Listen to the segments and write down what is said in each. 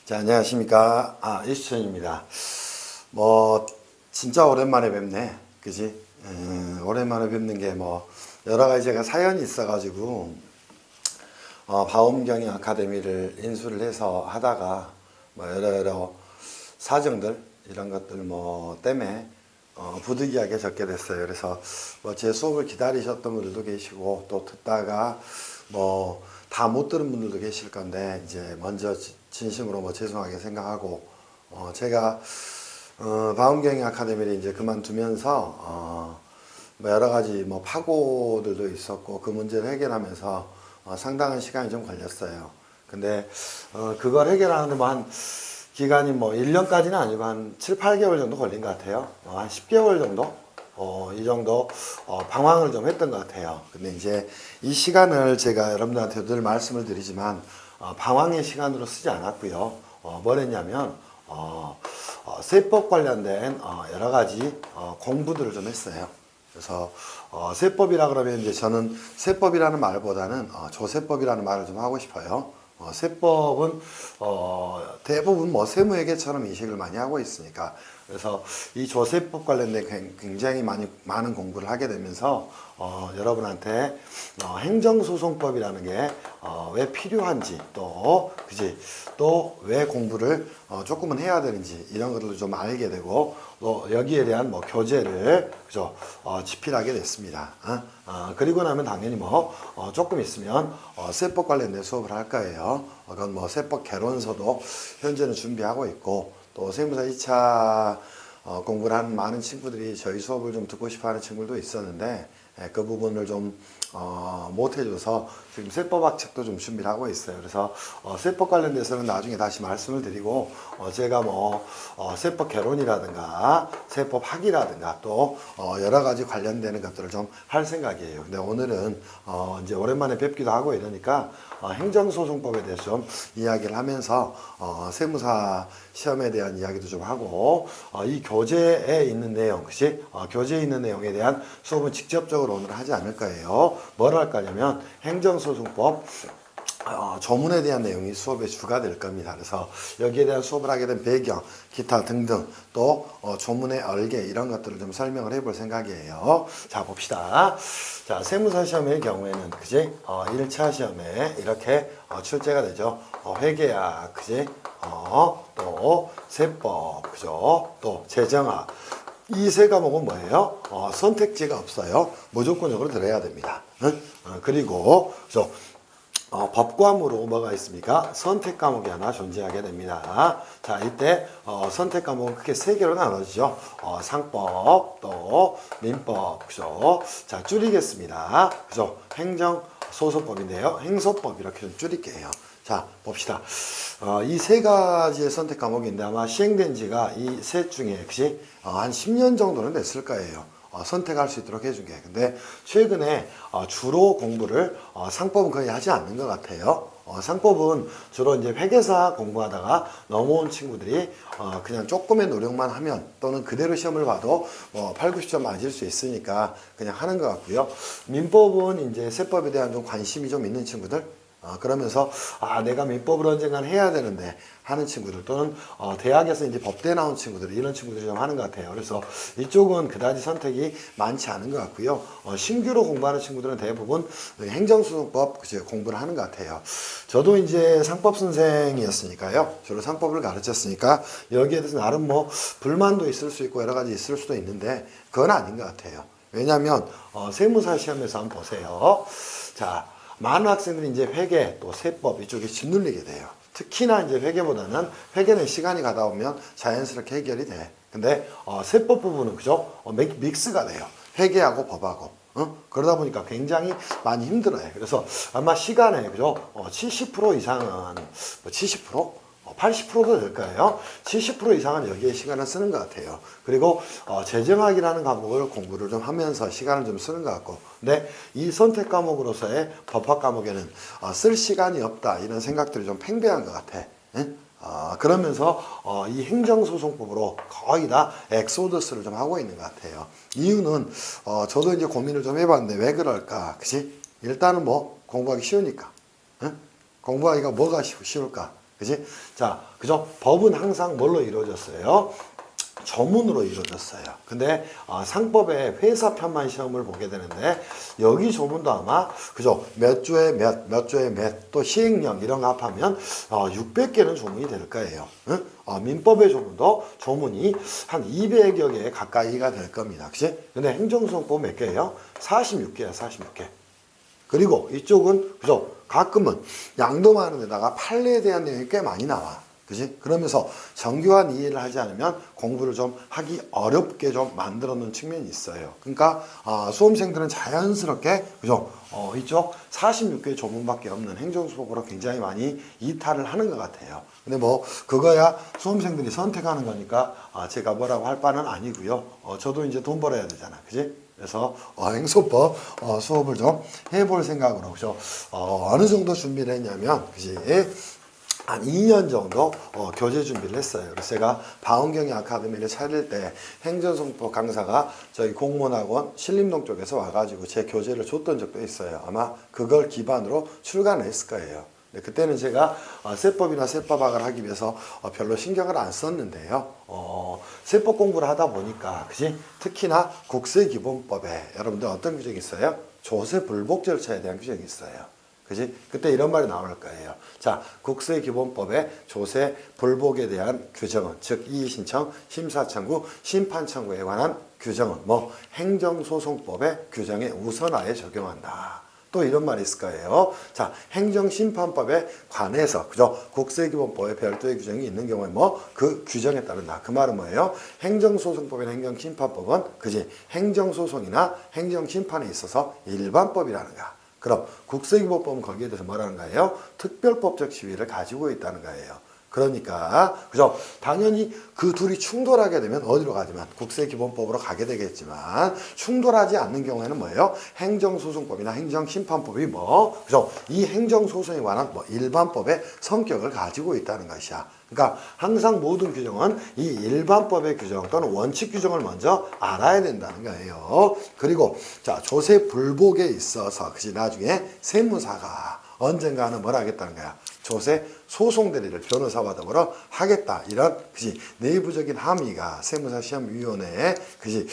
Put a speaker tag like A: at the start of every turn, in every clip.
A: 자, 안녕하십니까. 이수천입니다. 진짜 오랜만에 뵙네. 그지? 오랜만에 뵙는 게 여러 가지 제가 사연이 있어가지고, 바움경영 아카데미를 인수를 해서 하다가, 여러 사정들, 이런 것들 때문에, 부득이하게 적게 됐어요. 그래서 제 수업을 기다리셨던 분들도 계시고, 또 듣다가, 다 못 들은 분들도 계실 건데, 이제 먼저 진심으로 죄송하게 생각하고, 제가, 바움경영 아카데미를 이제 그만두면서, 여러 가지 파고들도 있었고, 그 문제를 해결하면서, 상당한 시간이 좀 걸렸어요. 근데, 그걸 해결하는데 기간이 1년까지는 아니고 한 7, 8개월 정도 걸린 것 같아요. 한 10개월 정도? 이 정도 방황을 좀 했던 것 같아요. 근데 이제 이 시간을 제가 여러분들한테 늘 말씀을 드리지만 방황의 시간으로 쓰지 않았고요. 뭘 했냐면 세법 관련된 여러 가지 공부들을 좀 했어요. 그래서 세법이라 그러면 이제 저는 세법이라는 말보다는 조세법이라는 말을 좀 하고 싶어요. 세법은 대부분 세무회계처럼 인식을 많이 하고 있으니까, 그래서 이 조세법 관련된 굉장히 많은 공부를 하게 되면서 여러분한테 행정소송법이라는 게 왜 필요한지, 또 왜 공부를 조금은 해야 되는지, 이런 것들을 좀 알게 되고, 또 여기에 대한 교재를 집필하게 됐습니다. 그리고 나면 당연히 조금 있으면 세법 관련된 수업을 할 거예요. 그건 세법 개론서도 현재는 준비하고 있고, 또 세무사 2차 공부를 하는 많은 친구들이 저희 수업을 좀 듣고 싶어 하는 친구들도 있었는데, 그 부분을 좀 못 해줘서 지금 세법학 책도 좀 준비를 하고 있어요. 그래서 세법 관련돼서는 나중에 다시 말씀을 드리고, 제가 세법 개론이라든가 세법학이라든가 또 여러 가지 관련되는 것들을 좀 할 생각이에요. 근데 오늘은 이제 오랜만에 뵙기도 하고 이러니까 행정소송법에 대해서 좀 이야기를 하면서 세무사 시험에 대한 이야기도 좀 하고, 이 교재에 있는 내용, 교재에 있는 내용에 대한 수업은 직접적으로 오늘 하지 않을 거예요. 뭘 할 거냐면 행정소송법 조문에 대한 내용이 수업의 주가 될 겁니다. 그래서 여기에 대한 수업을 하게 된 배경, 기타 등등, 또 조문의 얼개, 이런 것들을 좀 설명을 해볼 생각이에요. 자, 봅시다. 자, 세무사 시험의 경우에는 1차 시험에 이렇게 출제가 되죠. 회계학, 또 세법, 또 재정학. 이 세 과목은 뭐예요? 선택지가 없어요. 무조건적으로 들어야 됩니다. 그리고 법 과목으로 뭐가 있습니까? 선택 과목이 하나 존재하게 됩니다. 자, 이때 선택 과목은 크게 세 개로 나눠지죠. 상법, 또 민법, 자, 줄이겠습니다. 행정소송법인데요. 행소법, 이렇게 좀 줄일게요. 자, 봅시다. 이 세 가지의 선택 과목인데 아마 시행된 지가 이 셋 중에 한 10년 정도는 됐을 거예요. 선택할 수 있도록 해준 게. 근데 최근에 주로 공부를 상법은 거의 하지 않는 것 같아요. 상법은 주로 이제 회계사 공부하다가 넘어온 친구들이 그냥 조금의 노력만 하면, 또는 그대로 시험을 봐도 8, 90점 맞을 수 있으니까 그냥 하는 것 같고요. 민법은 이제 세법에 대한 좀 관심이 좀 있는 친구들, 그러면서 내가 민법을 언젠간 해야 되는데 하는 친구들, 또는 대학에서 이제 법대 나온 친구들, 이런 친구들이 좀 하는 것 같아요. 그래서 이쪽은 그다지 선택이 많지 않은 것 같고요. 신규로 공부하는 친구들은 대부분 행정소송법 공부를 하는 것 같아요. 저도 이제 상법 선생이었으니까요. 주로 상법을 가르쳤으니까 여기에 대해서 나름 불만도 있을 수 있고 여러 가지 있을 수도 있는데, 그건 아닌 것 같아요. 왜냐하면 세무사 시험에서 한번 보세요. 자, 많은 학생들이 이제 회계, 또 세법 이쪽에 짓눌리게 돼요. 특히나 이제 회계보다는, 회계는 시간이 가다 보면 자연스럽게 해결이 돼. 근데 세법 부분은 믹스가 돼요. 회계하고 법하고. 그러다 보니까 굉장히 많이 힘들어요. 그래서 아마 시간에 70% 이상은 70%? 80%도 될 거예요. 70% 이상은 여기에 시간을 쓰는 것 같아요. 그리고 재정학이라는 과목을 공부를 좀 하면서 시간을 좀 쓰는 것 같고, 근데 이 선택 과목으로서의 법학 과목에는 쓸 시간이 없다, 이런 생각들이 좀 팽배한 것 같아. 그러면서 이 행정소송법으로 거의 다 엑소더스를 좀 하고 있는 것 같아요. 이유는 저도 이제 고민을 좀 해봤는데 왜 그럴까? 일단은 공부하기 쉬우니까. 공부하기가 뭐가 쉬울까? 그지? 자, 그죠? 법은 항상 뭘로 이루어졌어요? 조문으로 이루어졌어요. 근데 상법의 회사편만 시험을 보게 되는데 여기 조문도 아마 그죠? 몇 조에 몇 조에 몇, 또 시행령 이런 거 합하면 600개는 조문이 될 거예요. 응? 민법의 조문도 조문이 한 200여 개 가까이가 될 겁니다. 그치? 근데 행정소송법 몇 개예요? 46개야, 46개. 그리고 이쪽은 그죠? 가끔은 양도하는 데다가 판례에 대한 내용이 꽤 많이 나와. 그지? 그러면서 정교한 이해를 하지 않으면 공부를 좀 하기 어렵게 좀 만들어 놓은 측면이 있어요. 그러니까 수험생들은 자연스럽게 그죠? 이쪽 46개 조문밖에 없는 행정수법으로 굉장히 많이 이탈을 하는 것 같아요. 근데 뭐 그거야 수험생들이 선택하는 거니까 제가 뭐라고 할 바는 아니고요. 저도 이제 돈 벌어야 되잖아. 그지? 그래서 행소법 수업을 좀 해볼 생각으로 그죠? 어느 정도 준비를 했냐면 그지? 한 2년 정도 교재 준비를 했어요. 그래서 제가 방원경의 아카데미를 차릴 때 행정소송법 강사가 저희 공무원학원 신림동 쪽에서 와가지고 제 교재를 줬던 적도 있어요. 아마 그걸 기반으로 출간을 했을 거예요. 그때는 제가 세법이나 세법학을 하기 위해서 별로 신경을 안 썼는데요. 세법 공부를 하다 보니까 그지? 특히나 국세기본법에 여러분들 어떤 규정이 있어요? 조세 불복 절차에 대한 규정이 있어요. 그지? 그때 이런 말이 나올 거예요. 자, 국세기본법의 조세 불복에 대한 규정은, 즉 이의신청, 심사청구, 심판청구에 관한 규정은 뭐 행정소송법의 규정에 우선하에 적용한다. 또 이런 말이 있을 거예요. 자, 행정심판법에 관해서 그죠? 국세기본법에 별도의 규정이 있는 경우에 뭐 그 규정에 따른다. 그 말은 뭐예요? 행정소송법이나 행정심판법은 그지? 행정소송이나 행정심판에 있어서 일반법이라는 거야. 그럼 국세기본법은 거기에 대해서 뭐라는 거예요? 특별법적 지위를 가지고 있다는 거예요. 그러니까 그죠? 당연히 그 둘이 충돌하게 되면 어디로 가지만 국세기본법으로 가게 되겠지만 충돌하지 않는 경우에는 뭐예요? 행정소송법이나 행정심판법이 뭐 그죠? 이 행정소송에 관한 뭐 일반법의 성격을 가지고 있다는 것이야. 그러니까 항상 모든 규정은 이 일반법의 규정 또는 원칙 규정을 먼저 알아야 된다는 거예요. 그리고 자, 조세 불복에 있어서 그지 나중에 세무사가 언젠가는 뭘 하겠다는 거야? 조세 소송 대리를 변호사와 더불어 하겠다. 이런 그지 내부적인 함의가 세무사시험위원회에 그지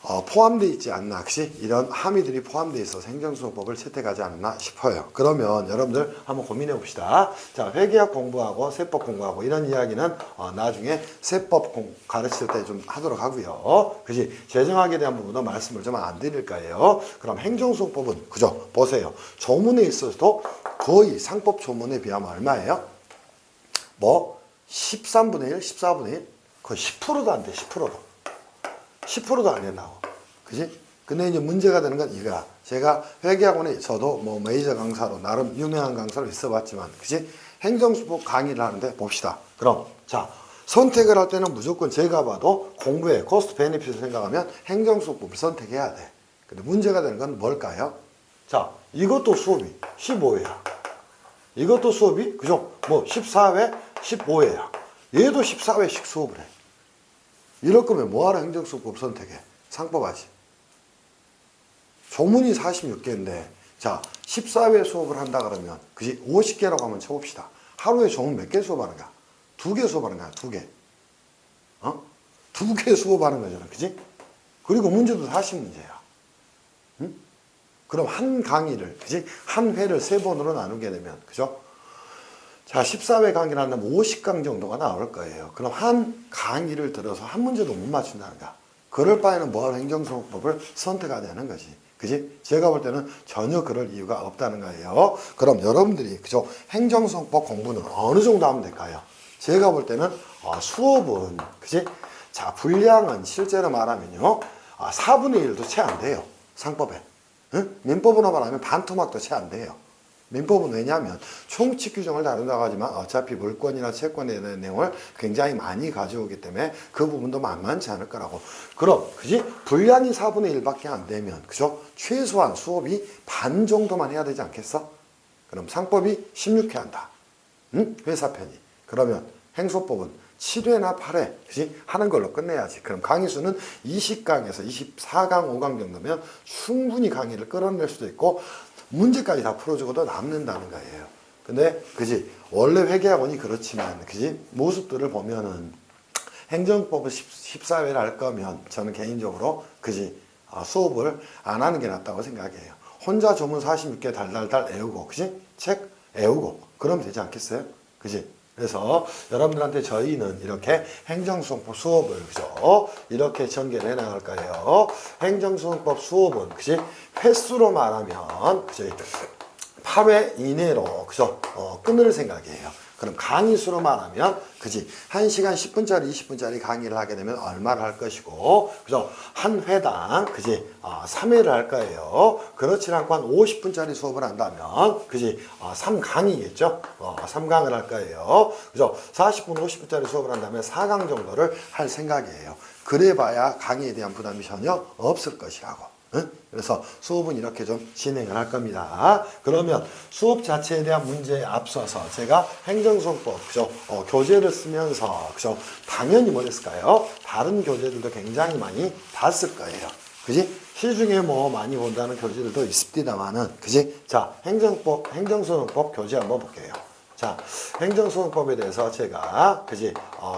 A: 포함되어 있지 않나, 그지? 이런 함의들이 포함되어 있어서 행정소송법을 채택하지 않나 싶어요. 그러면 여러분들 한번 고민해 봅시다. 자, 회계학 공부하고 세법 공부하고 이런 이야기는 나중에 세법 가르칠 때 좀 하도록 하고요. 그지? 재정학에 대한 부분도 말씀을 좀 안 드릴 거예요. 그럼 행정소송법은 그죠? 보세요. 조문에 있어서도 거의 상법 조문에 비하면 얼마예요? 뭐 13분의 1, 14분의 1? 거의 10%도 안 돼, 10%도. 10%도 안 된다고. 그지? 근데 이제 문제가 되는 건 이거야. 제가 회계학원에 저도 뭐 메이저 강사로, 나름 유명한 강사로 있어 봤지만, 그지? 행정수법 강의를 하는데 봅시다. 그럼, 자, 선택을 할 때는 무조건 제가 봐도 공부에 코스트 베네핏을 생각하면 행정수법을 선택해야 돼. 근데 문제가 되는 건 뭘까요? 자, 이것도 수업이 15회야. 이것도 수업이, 그죠? 뭐 14회, 15회야. 얘도 14회씩 수업을 해. 이럴 거면 뭐하러 행정수법 선택해? 상법하지. 조문이 46개인데 자 14회 수업을 한다 그러면 그지 50개라고 하면 쳐봅시다. 하루에 조문 몇 개 수업하는가? 2개 수업하는 거야. 2개. 2개 수업하는 거잖아. 그지? 그리고 문제도 40문제야. 응? 그럼 한 강의를 그지? 한 회를 3번으로 나누게 되면 그죠? 자, 14회 강의를 한다면 50강 정도가 나올 거예요. 그럼 한 강의를 들어서 한 문제도 못 맞춘다는 거야. 그럴 바에는 뭐하러 행정소송법을 선택하자는 거지. 그지? 제가 볼 때는 전혀 그럴 이유가 없다는 거예요. 그럼 여러분들이, 그죠? 행정소송법 공부는 어느 정도 하면 될까요? 제가 볼 때는, 수업은, 그지? 자, 분량은 실제로 말하면요. 4분의 1도 채 안 돼요. 상법에. 응? 민법으로 말하면 반토막도 채 안 돼요. 민법은 왜냐하면 총칙 규정을 다룬다고 하지만 어차피 물권이나 채권에 대한 내용을 굉장히 많이 가져오기 때문에 그 부분도 만만치 않을 거라고. 그럼 그지? 분량이 4분의 1밖에 안 되면 그죠? 최소한 수업이 반 정도만 해야 되지 않겠어? 그럼 상법이 16회 한다. 응? 회사편이. 그러면 행소법은 7회나 8회 그지? 하는 걸로 끝내야지. 그럼 강의 수는 20강에서 24강, 5강 정도면 충분히 강의를 끌어낼 수도 있고 문제까지 다 풀어주고도 남는다는 거예요. 근데 그지 원래 회계학원이 그렇지만 그지 모습들을 보면은 행정법을 14회를 할 거면 저는 개인적으로 그지 수업을 안 하는 게 낫다고 생각해요. 혼자 조문 46개 달달달 외우고 그지 책 외우고 그러면 되지 않겠어요? 그지? 그래서 여러분들한테 저희는 이렇게 행정수업법 수업을 그죠? 이렇게 전개를 해 나갈 거예요. 행정수업법 수업은 그지? 횟수로 말하면 그지? 8회 이내로 그죠? 끊을 생각이에요. 그럼 강의 수로 말하면 그지 1시간 10분짜리 20분짜리 강의를 하게 되면 얼마를 할 것이고 그죠 한 회당 그지 3회를 할 거예요. 그렇지 않고 한 50분짜리 수업을 한다면 그지 3강이겠죠. 3강을 할 거예요. 그죠 40분 50분짜리 수업을 한다면 4강 정도를 할 생각이에요. 그래 봐야 강의에 대한 부담이 전혀 없을 것이라고. 응? 그래서 수업은 이렇게 좀 진행을 할 겁니다. 그러면 수업 자체에 대한 문제에 앞서서 제가 행정수업법 그죠? 교재를 쓰면서 그죠? 당연히 뭐 했을까요? 다른 교재들도 굉장히 많이 봤을 거예요. 그지? 시중에 뭐 많이 본다는 교재들도 있습니다만은 그지? 자, 행정수업법 교재 한번 볼게요. 자, 행정소송법에 대해서 제가 그지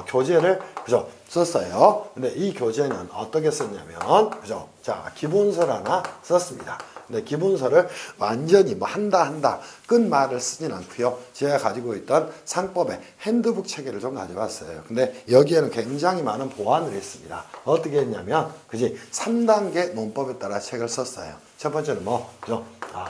A: 교재를 그죠 썼어요. 근데 이 교재는 어떻게 썼냐면 그죠 자 기본서를 하나 썼습니다. 근데 기본서를 완전히 뭐 한다 끝말을 쓰진 않고요. 제가 가지고 있던 상법의 핸드북 체계를 좀 가져왔어요. 근데 여기에는 굉장히 많은 보완을 했습니다. 어떻게 했냐면 그지 3단계 논법에 따라 책을 썼어요. 첫 번째는 뭐 그죠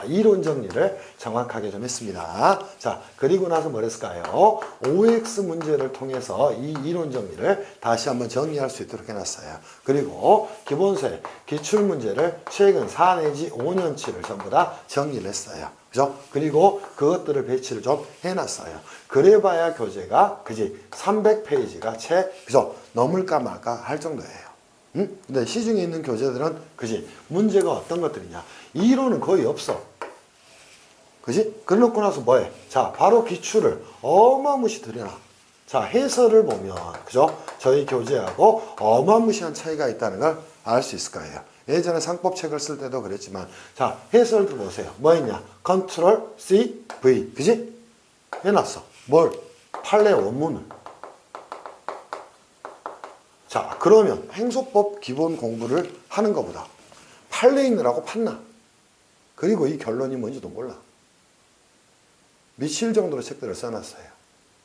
A: 이론 정리를 정확하게 좀 했습니다. 자, 그리고 나서 뭘 했을까요? OX 문제를 통해서 이 이론 정리를 다시 한번 정리할 수 있도록 해놨어요. 그리고 기본서의 기출문제를 최근 4 내지 5년치를 전부 다 정리를 했어요. 그죠? 그리고 그것들을 배치를 좀 해놨어요. 그래봐야 교재가, 그지? 300페이지가 그죠? 넘을까 말까 할 정도예요. 응? 근데 시중에 있는 교재들은 그지 문제가 어떤 것들이냐 이론은 거의 없어. 그지? 그래놓고 나서 뭐해? 자 바로 기출을 어마무시 들여놔. 자 해설을 보면 그죠? 저희 교재하고 어마무시한 차이가 있다는 걸 알 수 있을 거예요. 예전에 상법책을 쓸 때도 그랬지만 자 해설도 보세요. 뭐 했냐? 컨트롤 C V 그지? 해놨어. 뭘? 판례 원문을. 자 그러면 행소법 기본 공부를 하는 것보다 판례 읽느라고 팠나? 그리고 이 결론이 뭔지도 몰라. 미칠 정도로 책들을 써놨어요.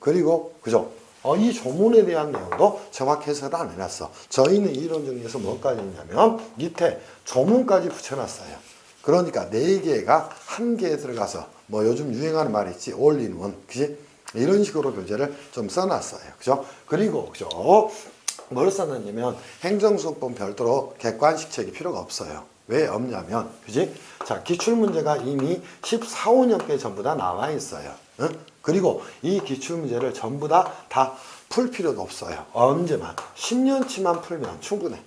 A: 그리고 그죠? 이 조문에 대한 내용도 정확히 해설을 안 해놨어. 저희는 이론 정리에서 뭐까지 했냐면 밑에 조문까지 붙여놨어요. 그러니까 4개가 한 개에 들어가서 뭐 요즘 유행하는 말이 있지 올인원 그지? 이런 식으로 교재를 좀 써놨어요. 그죠? 그리고 그죠? 뭘 썼느냐면 행정수업법 별도로 객관식 책이 필요가 없어요. 왜 없냐면 그지? 자 기출문제가 이미 14, 15년께 전부 다 나와 있어요. 응? 그리고 이 기출문제를 전부 다 풀 필요도 없어요. 언제만 10년치만 풀면 충분해.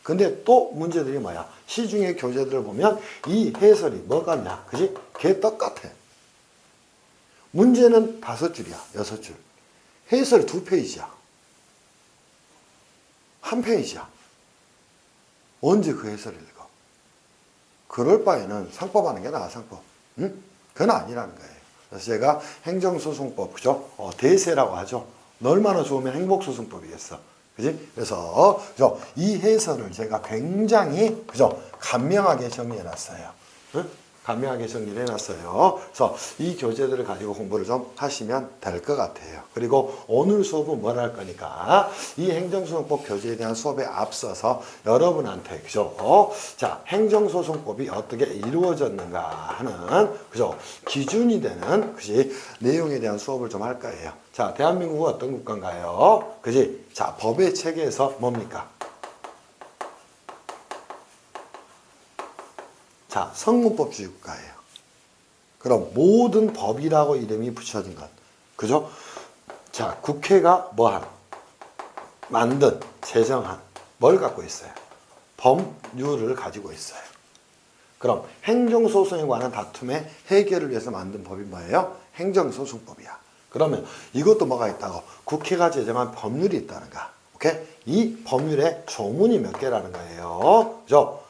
A: 근데 또 문제들이 뭐야? 시중의 교재들을 보면 이 해설이 뭐 같냐? 그지? 개 똑같아. 문제는 5줄이야. 6줄. 해설이 2페이지야. 1페이지야. 언제 그 해설을 읽어? 그럴 바에는 상법 하는 게 나아, 상법. 응? 그건 아니라는 거예요. 그래서 제가 행정소송법, 그죠? 대세라고 하죠. 얼마나 좋으면 행복소송법이겠어. 그지? 그래서, 이 해설을 제가 굉장히, 그죠? 간명하게 정리해놨어요. 응? 간명하게 정리를 해놨어요. 그래서 이 교재들을 가지고 공부를 좀 하시면 될 것 같아요. 그리고 오늘 수업은 뭘 할 거니까 이 행정소송법 교재에 대한 수업에 앞서서 여러분한테 그죠? 자, 행정소송법이 어떻게 이루어졌는가 하는 그죠? 기준이 되는 그지? 내용에 대한 수업을 좀 할 거예요. 자, 대한민국은 어떤 국가인가요? 그지? 자, 법의 체계에서 뭡니까? 자, 성문법주의 국가예요. 그럼 모든 법이라고 이름이 붙여진 것. 그죠? 자, 국회가 뭐한? 만든, 제정한, 뭘 갖고 있어요? 법률을 가지고 있어요. 그럼 행정소송에 관한 다툼의 해결을 위해서 만든 법이 뭐예요? 행정소송법이야. 그러면 이것도 뭐가 있다고? 국회가 제정한 법률이 있다는가? 오케이? 이 법률에 조문이 몇 개라는 거예요. 그죠?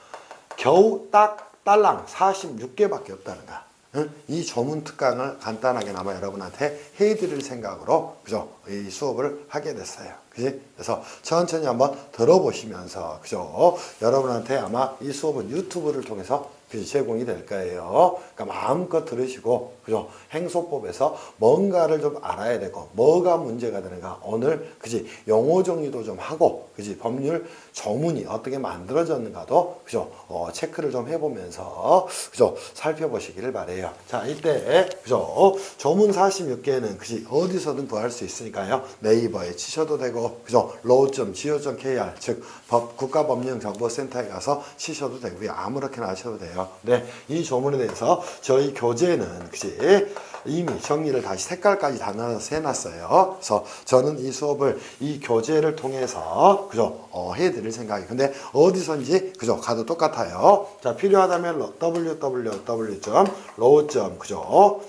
A: 겨우 딱 딸랑 46개밖에 없다는가. 응? 이 조문 특강을 간단하게나마 여러분한테 해드릴 생각으로 그죠? 이 수업을 하게 됐어요. 그지? 그래서 천천히 한번 들어보시면서 그죠? 여러분한테 아마 이 수업은 유튜브를 통해서 그지? 제공이 될 거예요. 그러니까 마음껏 들으시고 그죠? 행소법에서 뭔가를 좀 알아야 되고 뭐가 문제가 되는가 오늘 그지? 용어 정리도 좀 하고 그지? 법률 조문이 어떻게 만들어졌는가도 그죠? 체크를 좀 해보면서 그죠? 살펴보시기를 바래요. 자, 이때 그죠? 조문 46개는 그지? 어디서든 구할 수 있으니까요. 네이버에 치셔도 되고 그죠? law.go.kr 즉 국가법령정보센터에 가서 치셔도 되고요. 아무렇게나 하셔도 돼요. 네, 이 조문에 대해서 저희 교재는 그지? 이미 정리를 다시 색깔까지 다 나눠서 해놨어요. 그래서 저는 이 수업을 이 교재를 통해서 그죠? 해드릴 생각이. 근데 어디선지 그죠? 가도 똑같아요. 자, 필요하다면 www.law. 그죠?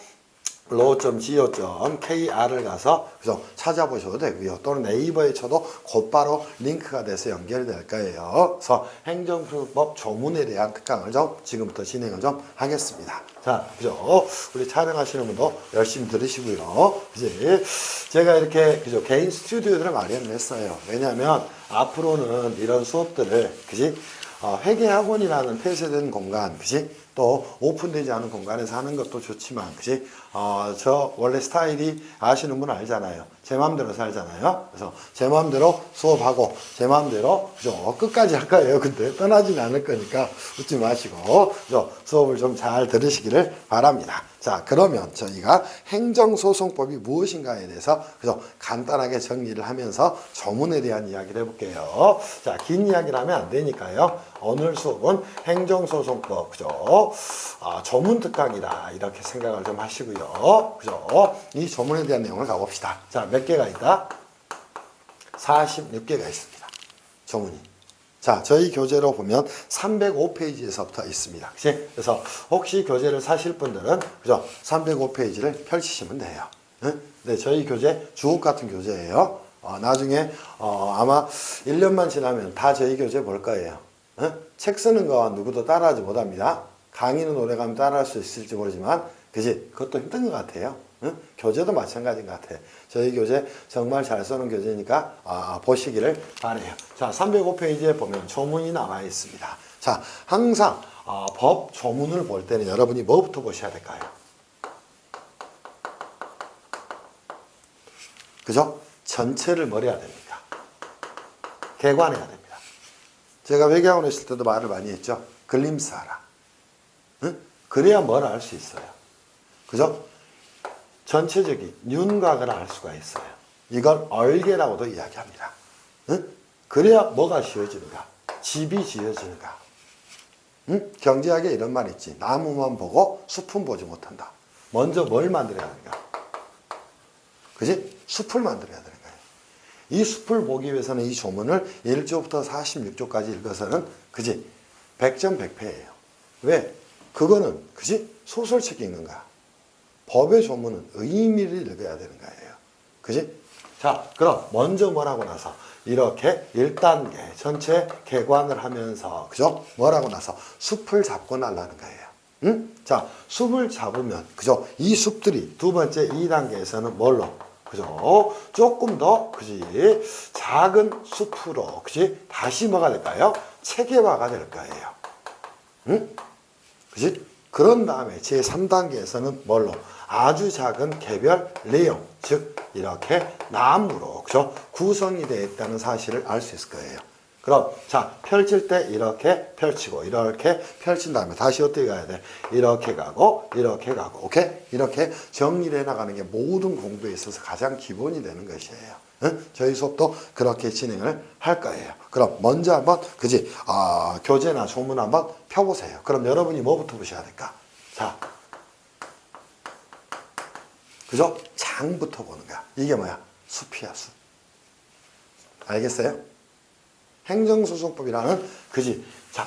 A: law.go.kr을 가서 그죠? 찾아보셔도 되고요. 또는 네이버에 쳐도 곧바로 링크가 돼서 연결될 거예요. 그래서 행정소송법 조문에 대한 특강을 좀 지금부터 진행을 좀 하겠습니다. 자, 그죠? 우리 촬영하시는 분도 열심히 들으시고요. 이제 제가 이렇게 그죠? 개인 스튜디오들을 마련을 했어요. 왜냐하면 앞으로는 이런 수업들을 그지? 회계학원이라는 폐쇄된 공간, 그지? 또 오픈되지 않은 공간에서 하는 것도 좋지만, 그지? 저 원래 스타일이 아시는 분 알잖아요. 제 마음대로 살잖아요. 그래서 제 마음대로 수업하고 제 마음대로 그죠? 끝까지 할 거예요. 근데 떠나지는 않을 거니까 웃지 마시고 그죠? 수업을 좀 잘 들으시기를 바랍니다. 자, 그러면 저희가 행정소송법이 무엇인가에 대해서 그죠? 간단하게 정리를 하면서 조문에 대한 이야기를 해볼게요. 자, 긴 이야기를 하면 안 되니까요. 오늘 수업은 행정소송법 그죠? 조문 특강이다 이렇게 생각을 좀 하시고요. 그죠? 이 조문에 대한 내용을 가봅시다. 자, 몇 개가 있다? 46개가 있습니다. 조문이. 자, 저희 교재로 보면 305페이지에서부터 있습니다. 그치? 그래서 혹시 교재를 사실 분들은 그죠? 305페이지를 펼치시면 돼요. 응? 네, 저희 교재 주옥 같은 교재예요. 나중에 아마 1년만 지나면 다 저희 교재 볼 거예요. 응? 책 쓰는 거 누구도 따라하지 못합니다. 강의는 오래 가면 따라할 수 있을지 모르지만 그지? 그것도 힘든 것 같아요. 응? 교재도 마찬가지인 것 같아요. 저희 교재 정말 잘 써놓은 교재니까 보시기를 바래요. 자, 305페이지에 보면 조문이 나와 있습니다. 자, 항상 법 조문을 볼 때는 여러분이 뭐부터 보셔야 될까요? 그죠? 전체를 뭘 해야 됩니까? 개관해야 됩니다. 제가 회계학원에 있을 때도 말을 많이 했죠. 글림스 하라. 응? 그래야 뭘 알 수 있어요. 그죠? 전체적인 윤곽을 알 수가 있어요. 이걸 얼개라고도 이야기합니다. 응? 그래야 뭐가 지어지는가? 집이 지어지는가? 응? 경제학에 이런 말 있지. 나무만 보고 숲은 보지 못한다. 먼저 뭘 만들어야 되는가? 그지? 숲을 만들어야 되는 거예요. 이 숲을 보기 위해서는 이 조문을 1조부터 46조까지 읽어서는 그지? 100점 100패예요. 왜? 그거는 그지? 소설책 읽는 거야. 법의 조문은 의미를 읽어야 되는 거예요. 그지? 자, 그럼 먼저 뭐라고 나서 이렇게 1단계 전체 개관을 하면서 그죠? 뭐라고 나서 숲을 잡고 나가는 거예요. 응? 자, 숲을 잡으면 그죠? 이 숲들이 두 번째 2단계에서는 뭘로? 그죠? 조금 더 그지? 작은 숲으로 그지? 다시 뭐가 될까요? 체계화가 될 거예요. 응? 그지? 그런 다음에 제3단계에서는 뭘로? 아주 작은 개별 내용, 즉 이렇게 나무로 그죠? 구성이 되어 있다는 사실을 알 수 있을 거예요. 그럼 자, 펼칠 때 이렇게 펼치고 이렇게 펼친 다음에 다시 어떻게 가야 돼? 이렇게 가고 이렇게 가고 오케이? 이렇게 정리를 해나가는 게 모든 공부에 있어서 가장 기본이 되는 것이에요. 응? 저희 수업도 그렇게 진행을 할 거예요. 그럼 먼저 한번 그지? 교재나 조문 한번 펴보세요. 그럼 여러분이 뭐부터 보셔야 될까? 자, 그죠? 장부터 보는 거야. 이게 뭐야? 숲이야, 숲. 알겠어요? 행정소송법이라는 그지? 자,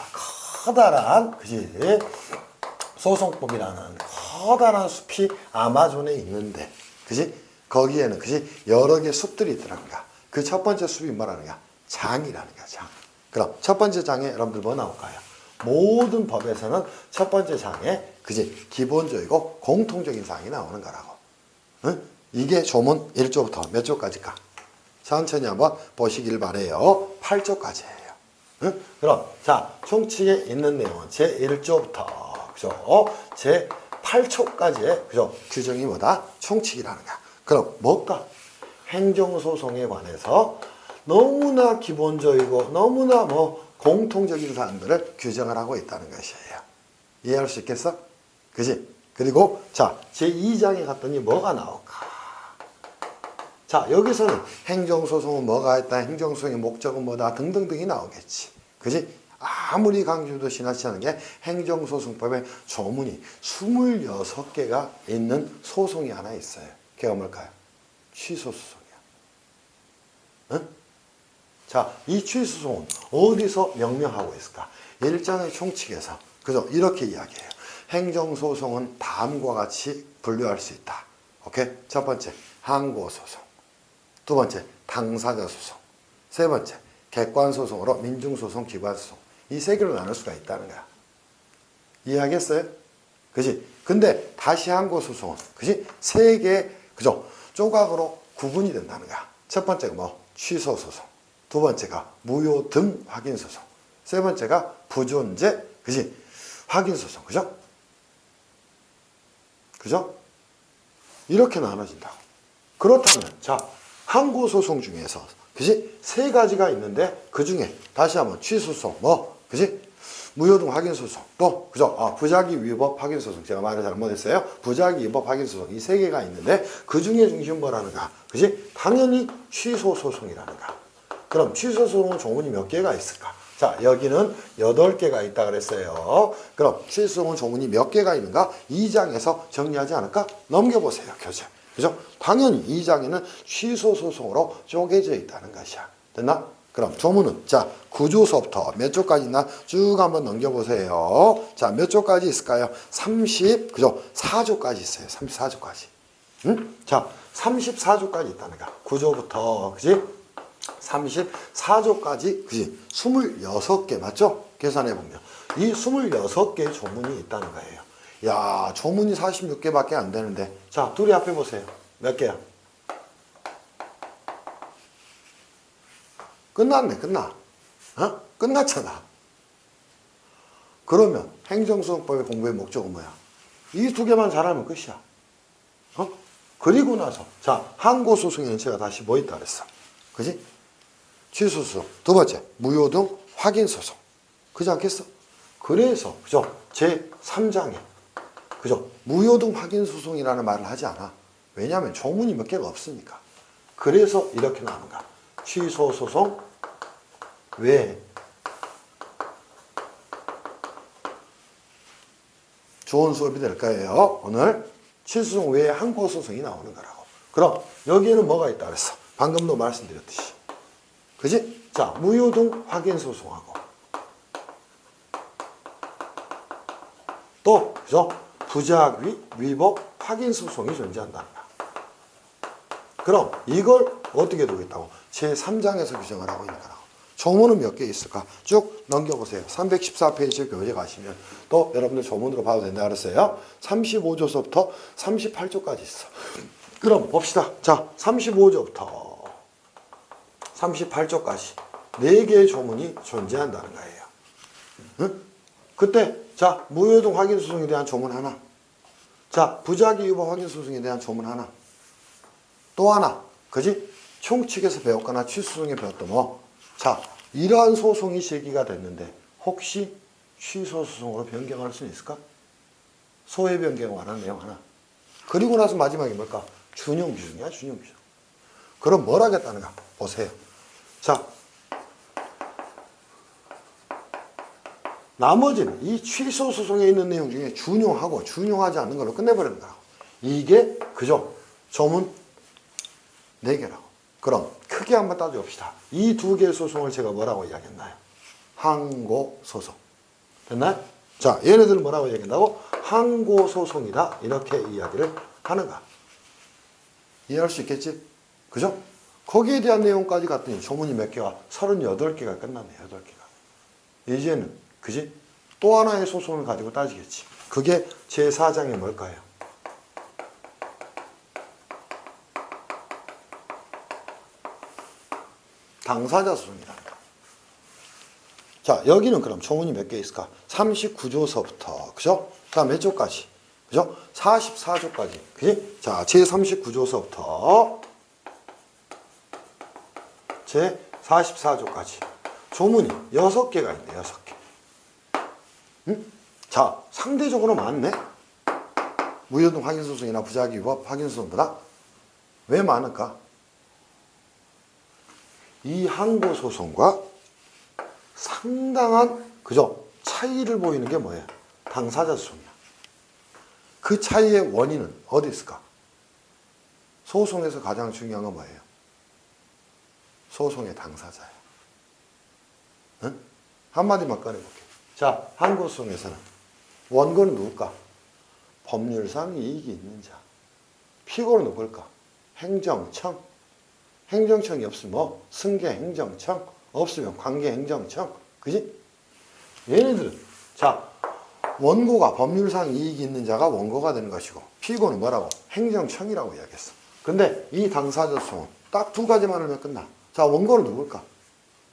A: 커다란 그지? 소송법이라는 커다란 숲이 아마존에 있는데 그지? 거기에는 그지? 여러 개 숲들이 있더란가. 그 첫 번째 숲이 뭐라는 거야? 장이라는 거야, 장. 그럼 첫 번째 장에 여러분들 뭐 나올까요? 모든 법에서는 첫 번째 사항에 그지 기본적이고 공통적인 사항이 나오는 거라고. 응? 이게 조문 1조부터 몇 조까지일까? 천천히 한번 보시길 바래요. 8조까지예요. 응? 그럼 자 총칙에 있는 내용은 제 1조부터 그죠? 제 8조까지의 그죠? 규정이 뭐다? 총칙이라는 거야. 그럼 뭘까? 행정소송에 관해서 너무나 기본적이고 너무나 공통적인 사항들을 규정을 하고 있다는 것이에요. 이해할 수 있겠어? 그지? 그리고 자 제2장에 갔더니 뭐가 나올까? 자 여기서는 행정소송은 뭐가 있다, 행정소송의 목적은 뭐다 등등등이 나오겠지. 그지? 아무리 강조도 지나치지 않은 게 행정소송법에 조문이 26개가 있는 소송이 하나 있어요. 그게 뭘까요? 취소소송이야. 응? 자, 이 취소소송은 어디서 명명하고 있을까? 1장의 총칙에서 그죠? 이렇게 이야기해요. 행정소송은 다음과 같이 분류할 수 있다. 오케이? 첫 번째, 항고소송. 두 번째, 당사자 소송. 세 번째, 객관소송으로 민중소송, 기관소송. 이 세 개로 나눌 수가 있다는 거야. 이해하겠어요? 그지? 근데 다시 항고소송은 그지? 세 개, 그죠? 조각으로 구분이 된다는 거야. 첫 번째가 취소소송. 두 번째가 무효 등 확인소송. 세 번째가 부존재, 그지? 확인소송. 그죠? 그죠? 이렇게 나눠진다고. 그렇다면, 자, 항고소송 중에서, 그지? 세 가지가 있는데, 그 중에, 다시 한번 취소소송, 그지? 무효등 확인소송, 또, 그죠? 부작위 위법 확인소송. 제가 말을 잘못했어요. 부작위 위법 확인소송. 이 세 개가 있는데, 그 중에 중심 뭐라는가? 그지? 당연히 취소소송이라는가. 그럼 취소소송은 조문이 몇 개가 있을까? 자, 여기는 8개가 있다 그랬어요. 그럼 취소소송은 조문이 몇 개가 있는가? 2장에서 정리하지 않을까? 넘겨보세요, 교재. 그죠? 당연히 2장에는 취소소송으로 쪼개져 있다는 것이야. 됐나? 그럼 조문은 자 9조서부터 몇 조까지 있나? 쭉 한번 넘겨보세요. 자, 몇 조까지 있을까요? 그죠? 4조까지 있어요. 34조까지. 응? 자, 34조까지 있다는 거야. 9조부터, 그지? 34조까지, 그지? 26개, 맞죠? 계산해보면. 이 26개의 조문이 있다는 거예요. 야, 조문이 46개밖에 안 되는데. 자, 둘이 앞에 보세요. 몇 개야? 끝났네, 끝나. 끝났잖아. 그러면 행정소송법의 공부의 목적은 뭐야? 이 두 개만 잘하면 끝이야. 그리고 나서, 자, 항고소송에는 제가 다시 뭐 있다 그랬어? 그지? 취소소송. 두 번째, 무효등 확인소송. 그지 않겠어? 그래서, 그죠? 제3장에, 그죠? 무효등 확인소송이라는 말을 하지 않아. 왜냐하면 조문이 몇 개가 없으니까. 그래서 이렇게 나오는 거야. 취소소송 외에 좋은 수업이 될 거예요. 오늘 취소소송 외에 항고소송이 나오는 거라고. 그럼 여기에는 뭐가 있다 그랬어? 방금도 말씀드렸듯이. 그지? 자, 무효등 확인소송하고 또 그죠? 부작위 위법 확인소송이 존재한다는 거야. 그럼 이걸 어떻게 두겠다고? 제3장에서 규정을 하고 있는 거라고. 조문은 몇 개 있을까? 쭉 넘겨보세요. 314페이지 교재 가시면 또 여러분들 조문으로 봐도 된다 그랬어요. 35조서부터 38조까지 있어. 그럼 봅시다. 자, 35조부터 38조까지 4개의 조문이 존재한다는 거예요. 응? 그때 자, 무효등 확인소송에 대한 조문 하나. 자, 부작위 위법 확인소송에 대한 조문 하나. 또 하나, 그지? 총칙에서 배웠거나 취소소송에 배웠던 자, 이러한 소송이 제기가 됐는데 혹시 취소소송으로 변경할 수 있을까? 소외 변경을 하는 내용 하나. 그리고 나서 마지막에 뭘까? 준용 규정이야, 준용 규정. 그럼 뭘 하겠다는가? 보세요. 자, 나머지는 이 취소소송에 있는 내용 중에 준용하고 준용하지 않는 걸로 끝내버리는 거라고. 이게 그죠? 조문 4개라고. 그럼 크게 한번 따져봅시다. 이 2개의 소송을 제가 뭐라고 이야기했나요? 항고소송. 됐나요? 자, 얘네들은 뭐라고 이야기한다고? 항고소송이다. 이렇게 이야기를 하는가. 이해할 수 있겠지? 그죠? 거기에 대한 내용까지 갔더니 조문이 몇 개가? 38개가 끝났네. 8개가. 이제는 그지? 또 하나의 소송을 가지고 따지겠지. 그게 제4장이 뭘까요? 당사자 소송이란다. 자, 여기는 그럼 조문이 몇 개 있을까? 39조서부터, 그죠? 그 다음 몇 조까지? 그죠? 44조까지. 그지? 자, 제39조서부터 제44조까지. 조문이 6개가 있네, 6개. 응? 자, 상대적으로 많네? 무효등 확인소송이나 부작위 위법 확인소송보다? 왜 많을까? 이 항고소송과 상당한, 그죠? 차이를 보이는 게 뭐예요? 당사자 소송이야. 그 차이의 원인은 어디 있을까? 소송에서 가장 중요한 건 뭐예요? 소송의 당사자야. 응? 한마디만 꺼내볼게. 자, 항고소송에서는 원고는 누굴까? 법률상 이익이 있는 자. 피고는 누굴까? 행정청. 행정청이 없으면 뭐? 승계행정청. 없으면 관계행정청. 그지? 얘네들은 자, 원고가 법률상 이익이 있는 자가 원고가 되는 것이고 피고는 뭐라고? 행정청이라고 이야기했어. 근데 이 당사자 소송은 딱 두 가지만 하면 끝나. 자, 원고는 누굴까?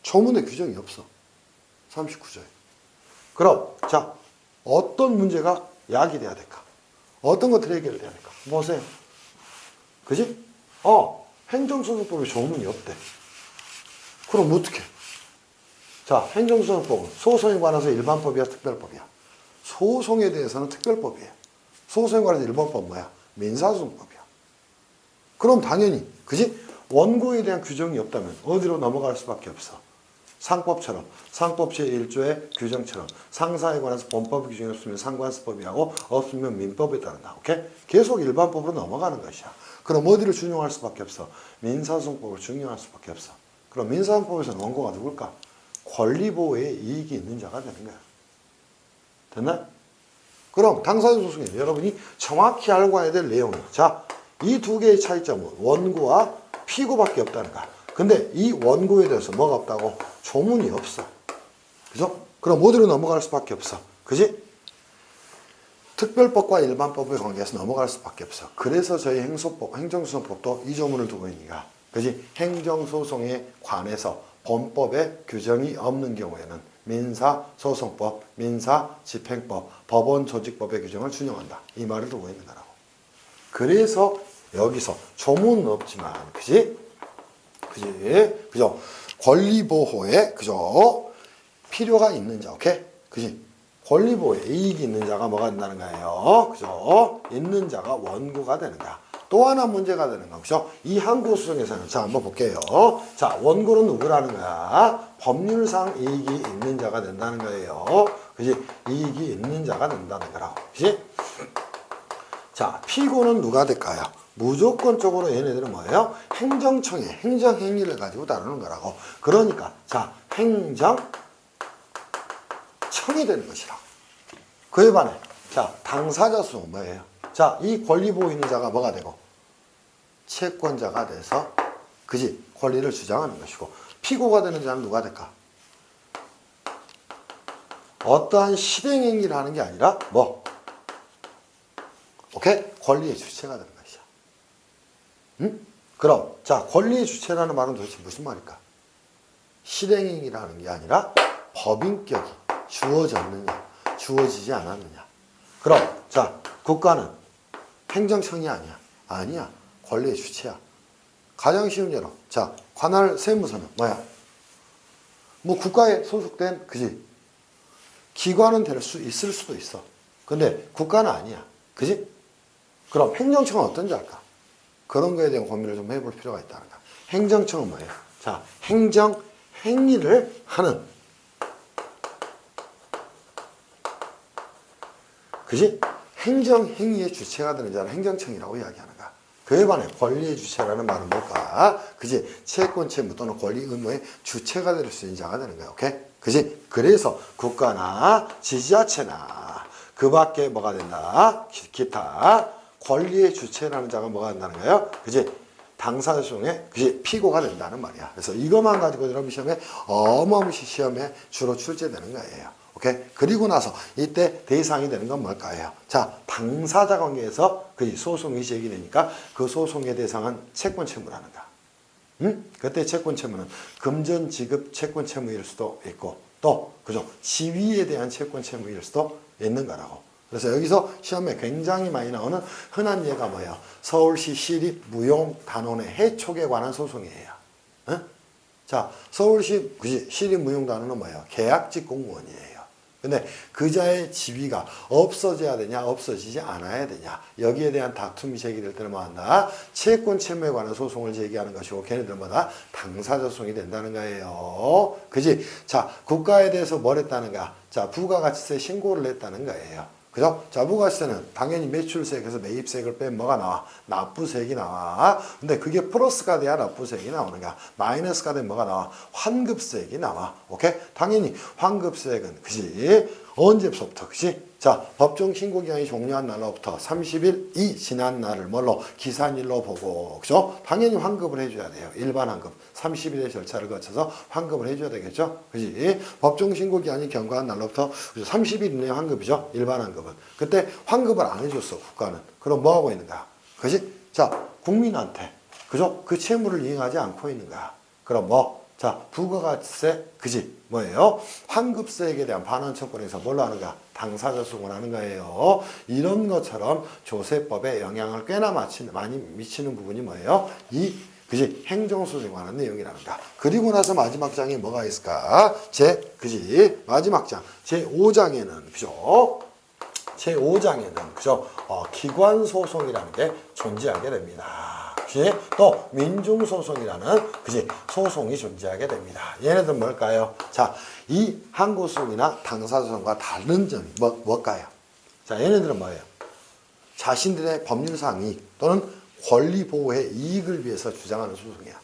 A: 조문에 규정이 없어. 39조에. 그럼 자, 어떤 문제가 야기돼야 될까? 어떤 것들이 해결돼야 될까? 보세요. 그지? 행정소송법에 조문이 없대. 그럼 어떻게? 자, 행정소송법은 소송에 관해서 일반법이야, 특별법이야? 소송에 대해서는 특별법이에요. 소송에 관해서 일반법 뭐야? 민사소송법이야. 그럼 당연히, 그지? 원고에 대한 규정이 없다면 어디로 넘어갈 수밖에 없어? 상법처럼, 상법 제1조의 규정처럼 상사에 관해서 본법 규정이 없으면 상관습법이라고 없으면 민법에 따른다. 오케이? 계속 일반법으로 넘어가는 것이야. 그럼 어디를 준용할 수밖에 없어? 민사소송법을 준용할 수밖에 없어. 그럼 민사소송법에서는 원고가 누굴까? 권리보호에 이익이 있는 자가 되는 거야. 됐나? 그럼 당사자 소송에 여러분이 정확히 알고 와야 될 내용이, 자, 이 두 개의 차이점은 원고와 피고밖에 없다는 거야. 근데 이 원고에 대해서 뭐가 없다고? 조문이 없어. 그죠? 그럼 어디로 넘어갈 수밖에 없어. 그지? 특별법과 일반법의 관계에서 넘어갈 수밖에 없어. 그래서 저희 행정소송법도 이 조문을 두고 있으니까. 그지? 행정소송에 관해서 본법에 규정이 없는 경우에는 민사소송법, 민사집행법, 법원조직법의 규정을 준용한다. 이 말을 두고 있는 거라고. 그래서 여기서 조문은 없지만, 그지? 그지? 그죠? 권리보호에, 그죠? 필요가 있는 자, 오케이? 그지? 권리보호에 이익이 있는 자가 뭐가 된다는 거예요? 그죠? 있는 자가 원고가 되는 거야. 또 하나 문제가 되는 거, 그죠? 이 항고소송에서는, 자, 한번 볼게요. 자, 원고는 누구라는 거야? 법률상 이익이 있는 자가 된다는 거예요. 그지? 이익이 있는 자가 된다는 거라고. 그지? 자, 피고는 누가 될까요? 무조건적으로 얘네들은 뭐예요? 행정청의 행정행위를 가지고 다루는 거라고. 그러니까, 자, 행정청이 되는 것이라. 그에 반해, 자, 당사자 소송은 뭐예요? 자, 이 권리 보호 있는 자가 뭐가 되고? 채권자가 돼서, 그지? 권리를 주장하는 것이고, 피고가 되는 자는 누가 될까? 어떠한 실행행위를 하는 게 아니라, 뭐? 오케이? 권리의 주체가 되는 것이야. 응? 그럼, 자, 권리의 주체라는 말은 도대체 무슨 말일까? 실행행위라는 게 아니라 법인격이 주어졌느냐, 주어지지 않았느냐. 그럼, 자, 국가는 행정청이 아니야. 아니야. 권리의 주체야. 가장 쉬운 예로, 자, 관할 세무서는 뭐야? 뭐 국가에 소속된, 그지? 기관은 될 수 있을 수도 있어. 근데 국가는 아니야. 그지? 그럼 행정청은 어떤지 알까? 그런 거에 대한 고민을 좀 해볼 필요가 있다는 거야. 행정청은 뭐예요? 자, 행정 행위를 하는, 그지? 행정 행위의 주체가 되는 자를 행정청이라고 이야기하는 거야. 그에 반해 권리의 주체라는 말은 뭘까? 그지? 채권, 채무 또는 권리 의무의 주체가 될 수 있는 자가 되는 거야. 오케이? 그지? 그래서 국가나 지자체나 그 밖에 뭐가 된다? 기타 권리의 주체라는 자가 뭐가 된다는 거예요? 그지? 당사자 소송에 그지? 피고가 된다는 말이야. 그래서 이것만 가지고 여러분 시험에 어마무시 시험에 주로 출제되는 거예요. 오케이? 그리고 나서 이때 대상이 되는 건 뭘까요? 자, 당사자 관계에서 그 소송이 제기되니까 그 소송의 대상은 채권 채무라는가. 응? 그때 채권 채무는 금전 지급 채권 채무일 수도 있고 또 그죠? 지위에 대한 채권 채무일 수도 있는 거라고. 그래서 여기서 시험에 굉장히 많이 나오는 흔한 예가 뭐예요? 서울시 시립 무용 단원의 해촉에 관한 소송이에요. 응? 자, 서울시 시립 무용 단원은 뭐예요? 계약직 공무원이에요. 근데 그자의 지위가 없어져야 되냐 없어지지 않아야 되냐 여기에 대한 다툼이 제기될 때는 뭐한다? 채권 채무에 관한 소송을 제기하는 것이고 걔네들마다 당사자 소송이 된다는 거예요. 그지? 자, 국가에 대해서 뭘 했다는가? 자, 부가가치세 신고를 했다는 거예요. 그죠? 자, 부가세는 당연히 매출세에서 매입세액을 빼면 뭐가 나와? 납부세액이 나와. 근데 그게 플러스가 돼야 납부세액이 나오는가? 마이너스가 되면 뭐가 나와? 환급세액이 나와. 오케이? 당연히 환급세액은 그지? 언제부터 그지? 자, 법정 신고 기간이 종료한 날로부터 30일이 지난 날을 뭘로? 기산일로 보고 그죠? 당연히 환급을 해줘야 돼요. 일반 환급. 30일의 절차를 거쳐서 환급을 해줘야 되겠죠? 그지? 법정 신고 기한이 경과한 날로부터 30일 이내 환급이죠? 일반 환급은. 그때 환급을 안 해줬어, 국가는. 그럼 뭐 하고 있는가? 그지? 자, 국민한테. 그죠? 그 채무를 이행하지 않고 있는가? 그럼 뭐? 자, 부가가치세, 그지? 뭐예요? 환급세액에 대한 반환 청구에서 뭘로 하는가? 당사자 소송을 하는 거예요. 이런 것처럼 조세법에 영향을 꽤나 많이 미치는 부분이 뭐예요? 그지? 행정소송에 관한 내용이라는가. 그리고 나서 마지막 장에 뭐가 있을까? 그지? 마지막 장. 제5장에는, 그죠? 제5장에는, 그죠? 기관소송이라는 게 존재하게 됩니다. 그지? 또, 민중소송이라는, 그지? 소송이 존재하게 됩니다. 얘네들은 뭘까요? 자, 이 항고소송이나 당사소송과 다른 점이 뭘까요? 자, 얘네들은 뭐예요? 자신들의 법률상 이익 또는 권리 보호의 이익을 위해서 주장하는 소송이야.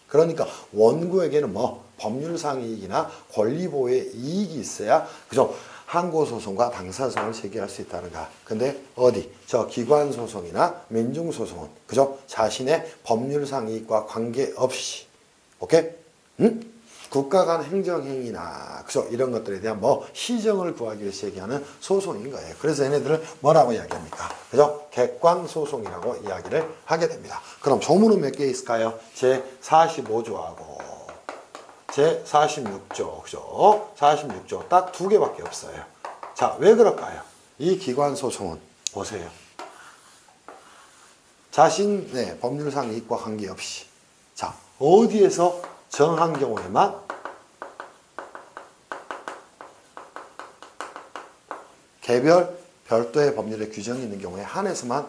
A: 그러니까 원고에게는 뭐 법률상 이익이나 권리 보호의 이익이 있어야 그죠? 항고소송과 당사소송을 제기할 수 있다는가. 근데 어디? 저 기관소송이나 민중소송은 그죠? 자신의 법률상 이익과 관계없이 오케이? 응? 국가 간 행정행위나 그죠? 이런 것들에 대한 뭐 시정을 구하기 위해서 제기하는 소송인 거예요. 그래서 얘네들을 뭐라고 이야기합니까? 그죠? 객관소송이라고 이야기를 하게 됩니다. 그럼 조문은 몇 개 있을까요? 제45조하고 제46조, 그죠? 46조 딱 2개밖에 없어요. 자, 왜 그럴까요? 이 기관소송은 보세요. 자신의 법률상 이익과 관계없이 자, 어디에서 정한 경우에만 개별 별도의 법률의 규정이 있는 경우에 한해서만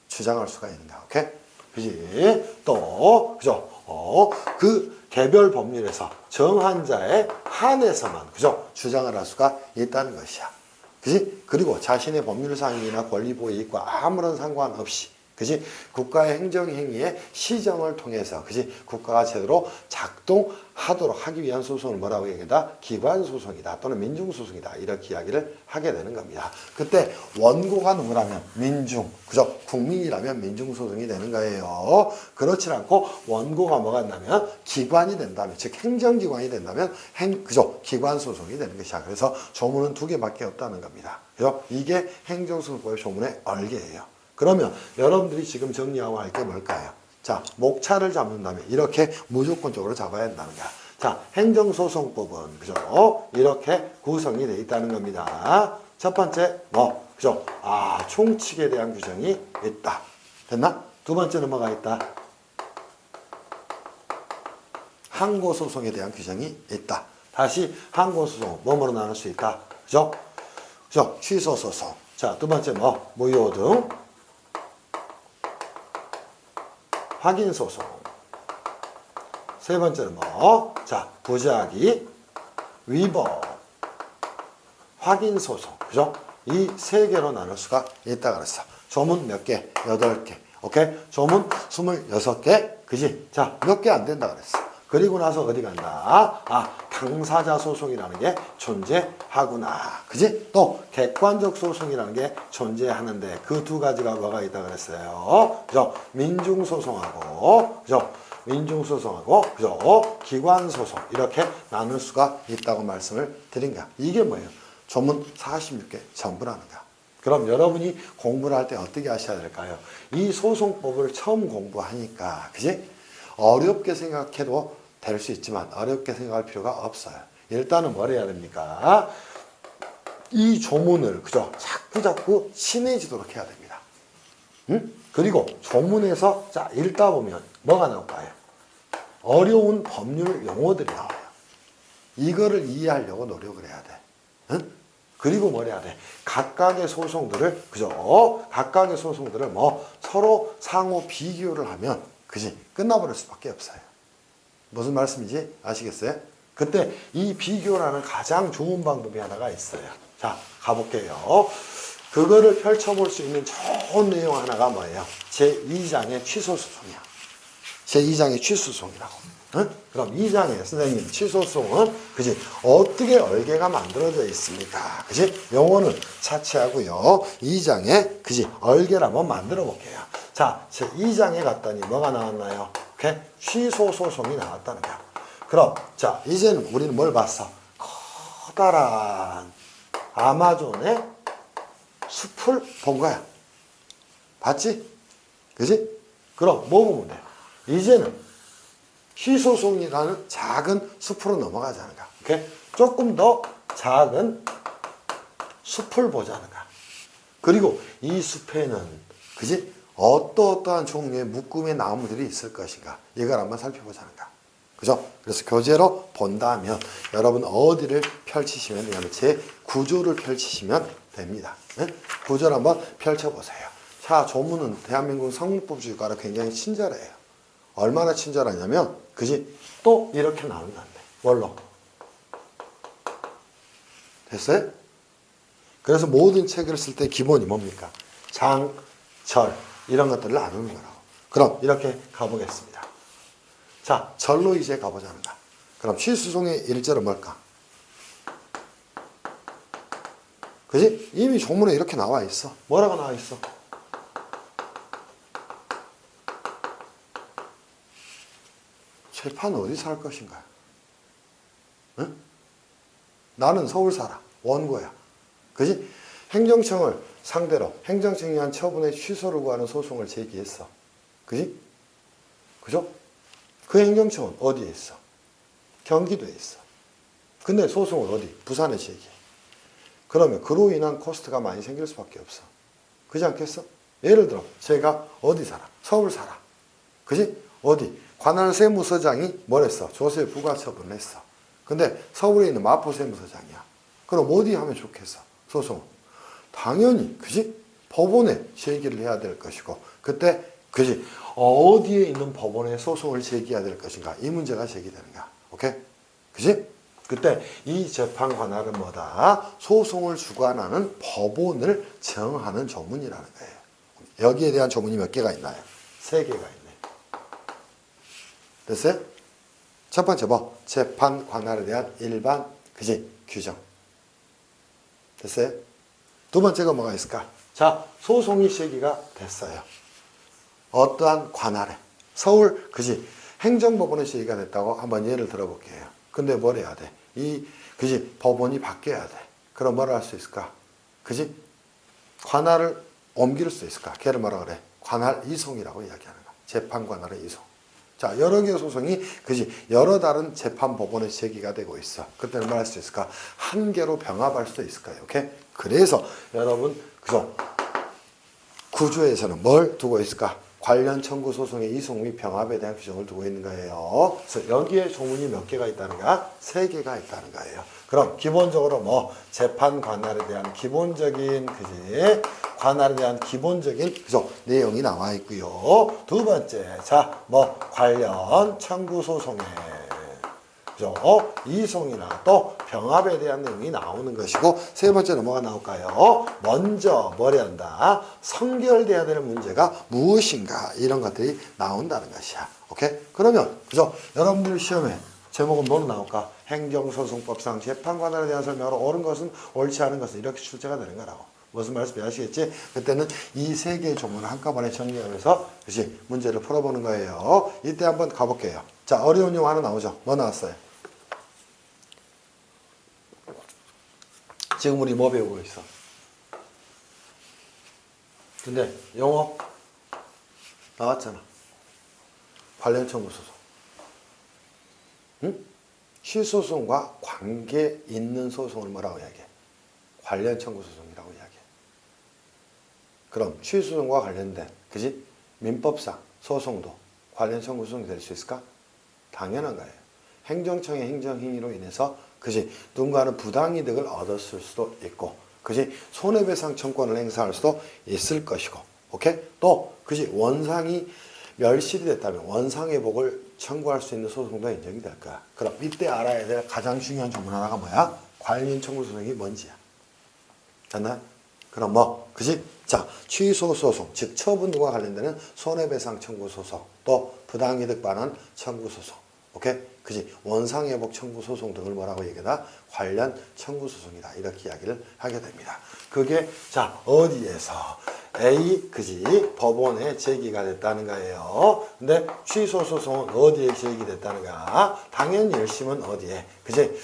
A: 주장할 수가 있는가. 오케이? 그지? 또 그죠? 그 개별 법률에서 정한 자에 한해서만 그죠? 주장을 할 수가 있다는 것이야. 그지? 그리고 자신의 법률상이나 권리보호 이익과 아무런 상관없이 그지? 국가의 행정행위의 시정을 통해서 그지? 국가가 제대로 작동하도록 하기 위한 소송을 뭐라고 얘기한다? 기관소송이다 또는 민중소송이다 이렇게 이야기를 하게 되는 겁니다. 그때 원고가 누구라면 민중, 그죠? 국민이라면 민중소송이 되는 거예요. 그렇지 않고 원고가 뭐가 된다면 기관이 된다면 즉 행정기관이 된다면 그죠? 기관소송이 되는 것이야. 그래서 조문은 2개밖에 없다는 겁니다. 그죠? 이게 행정소송법의 조문의 얼개예요. 그러면 여러분들이 지금 정리하고 할 게 뭘까요? 자, 목차를 잡는다면 이렇게 무조건적으로 잡아야 된다는 거야. 자, 행정소송법은 그죠? 이렇게 구성이 되어 있다는 겁니다. 첫 번째 그죠? 총칙에 대한 규정이 있다. 됐나? 두 번째는 뭐가 있다? 항고소송에 대한 규정이 있다. 다시 항고소송 뭐뭐로 나눌 수 있다. 그죠? 그죠? 취소소송. 자, 두 번째 무효등. 확인소송. 세 번째는 자, 부작위, 위법, 확인소송. 그죠? 이 3개로 나눌 수가 있다 그랬어. 조문 몇 개? 8개. 오케이? 조문 26개. 그지? 자, 몇 개 안 된다 그랬어. 그리고 나서 어디 간다? 당사자 소송이라는 게 존재하구나. 그지? 또 객관적 소송이라는 게 존재하는데 그 2가지가 뭐가 있다 그랬어요. 그죠? 민중소송하고 그죠? 민중소송하고 그죠? 기관소송 이렇게 나눌 수가 있다고 말씀을 드린 거야. 이게 뭐예요? 조문 46개 전부라는 거야. 그럼 여러분이 공부를 할 때 어떻게 하셔야 될까요? 이 소송법을 처음 공부하니까, 그지? 어렵게 생각해도 될 수 있지만 어렵게 생각할 필요가 없어요. 일단은 뭘 해야 됩니까? 이 조문을 그죠? 자꾸 친해지도록 해야 됩니다. 응? 그리고 조문에서 자 읽다 보면 뭐가 나올까요? 어려운 법률 용어들이 나와요. 이거를 이해하려고 노력을 해야 돼. 응? 그리고 뭘 해야 돼? 각각의 소송들을 그죠? 각각의 소송들을 뭐 서로 상호 비교를 하면 그지? 끝나버릴 수밖에 없어요. 무슨 말씀인지 아시겠어요? 그때 이 비교라는 가장 좋은 방법이 하나가 있어요. 자, 가볼게요. 그거를 펼쳐볼 수 있는 좋은 내용 하나가 뭐예요? 제2장의 취소소송이야. 제2장의 취소소송이라고. 응? 그럼 2장의 선생님 취소소송은 그지? 어떻게 얼개가 만들어져 있습니까? 그지? 용어는 차치하고요. 2장에 그지? 얼개를 한번 만들어 볼게요. 자, 제2장에 갔더니 뭐가 나왔나요? 오케이? 취소소송이 나왔다는 거야. 그럼 자, 이제는 우리는 뭘 봤어? 커다란 아마존의 숲을 본 거야. 봤지? 그지? 그럼 뭐 보면 돼? 이제는 취소송이라는 작은 숲으로 넘어가자는 거야. 오케이? 조금 더 작은 숲을 보자는 거야. 그리고 이 숲에는 그지? 어떠한 종류의 묶음의 나무들이 있을 것인가? 이걸 한번 살펴보자는 거야. 그죠? 그래서 교재로 본다면 여러분 어디를 펼치시면 되냐면 제 구조를 펼치시면 됩니다. 네? 구조를 한번 펼쳐보세요. 자, 조문은 대한민국 성문법주의가로 굉장히 친절해요. 얼마나 친절하냐면 그지? 또 이렇게 나누면 안 돼. 뭘로? 됐어요? 그래서 모든 책을 쓸 때 기본이 뭡니까? 장, 절 이런 것들을 나누는 거라고. 그럼 이렇게 가보겠습니다. 자, 절로 이제 가보자는 거야. 그럼 취소송의 일절은 뭘까? 그지? 이미 조문에 이렇게 나와 있어. 뭐라고 나와 있어? 재판 어디서 할 것인가? 응? 나는 서울 살아. 원고야. 그지? 행정청을 상대로 행정청이 한 처분의 취소를 구하는 소송을 제기했어. 그지? 그죠? 그 행정청은 어디에 있어? 경기도에 있어. 근데 소송을 어디? 부산에 제기해. 그러면 그로 인한 코스트가 많이 생길 수밖에 없어. 그렇지 않겠어? 예를 들어 제가 어디 살아? 서울 살아. 그지? 어디? 관할 세무서장이 뭘 했어? 조세 부과처분을 했어. 근데 서울에 있는 마포 세무서장이야. 그럼 어디 하면 좋겠어? 소송. 당연히 그지? 법원에 제기를 해야 될 것이고 그때 그지? 어디에 있는 법원에 소송을 제기해야 될 것인가? 이 문제가 제기되는 거야. 오케이? 그지? 그때 이 재판 관할은 뭐다? 소송을 주관하는 법원을 정하는 조문이라는 거예요. 여기에 대한 조문이 몇 개가 있나요? 3개가 있네. 됐어요? 첫 번째 뭐? 재판 관할에 대한 일반 그지? 규정. 됐어요? 두 번째가 뭐가 있을까? 자, 소송이 제기가 됐어요. 어떠한 관할에 서울 그지? 행정법원에 제기가 됐다고 한번 예를 들어볼게요. 근데 뭘 해야 돼? 이 그지? 법원이 바뀌어야 돼. 그럼 뭘 할 수 있을까? 그지? 관할을 옮길 수 있을까? 걔를 뭐라 그래? 관할 이송이라고 이야기하는 거야. 재판 관할의 이송. 자, 여러 개의 소송이 그지? 여러 다른 재판 법원에 제기가 되고 있어. 그때는 뭘 할 수 있을까? 한 개로 병합할 수 있을까요? 오케이? 그래서 여러분 그죠? 구조에서는 뭘 두고 있을까? 관련 청구 소송의 이송 및 병합에 대한 규정을 두고 있는 거예요. 그래서 여기에 조문이 몇 개가 있다는 거야? 3개가 있다는 거예요. 그럼 기본적으로 뭐 재판 관할에 대한 기본적인 그지? 관할에 대한 기본적인 그죠? 내용이 나와 있고요. 두 번째, 자, 뭐 관련 청구 소송에 그죠? 이송이나 또 병합에 대한 내용이 나오는 것이고 세 번째는 뭐가 나올까요? 먼저 뭘 해야 한다? 성결돼야 되는 문제가 무엇인가 이런 것들이 나온다는 것이야. 오케이? 그러면 그죠? 여러분들 시험에 제목은 뭐로 나올까? 행정소송법상 재판관할에 대한 설명으로 옳은 것은 옳지 않은 것은 이렇게 출제가 되는 거라고. 무슨 말씀인지 아시겠지? 그때는 이 3개의 조문을 한꺼번에 정리하면서 그치? 문제를 풀어보는 거예요. 이때 한번 가볼게요. 자, 어려운 용어 하나 나오죠? 뭐 나왔어요? 지금 우리 뭐 배우고 있어? 근데 영어 나왔잖아. 관련 청구 소송. 응? 시소송과 관계 있는 소송을 뭐라고 이야기해? 관련 청구 소송이라고 이야기해. 그럼 취소송과 관련된, 그지? 민법상 소송도 관련 청구 소송이 될 수 있을까? 당연한 거예요. 행정청의 행정행위로 인해서, 그지? 누군가는 부당이득을 얻었을 수도 있고, 그지? 손해배상 청구권을 행사할 수도 있을 것이고, 오케이? 또, 그지? 원상이 멸실이 됐다면 원상회복을 청구할 수 있는 소송도 인정이 될 거야. 그럼 이때 알아야 될 가장 중요한 조문 하나가 뭐야? 관련 청구 소송이 뭔지야. 됐나요? 그럼 뭐, 그지? 자, 취소 소송, 즉 처분과 관련되는 손해배상 청구 소송, 또 부당이득 반환 청구 소송, 오케이? 그지? 원상회복 청구 소송 등을 뭐라고 얘기하다? 관련 청구 소송이다. 이렇게 이야기를 하게 됩니다. 그게 자, 어디에서? A, 그지? 법원에 제기가 됐다는 거예요. 근데 취소 소송은 어디에 제기됐다는가? 당연히 1심은 어디에? 그지?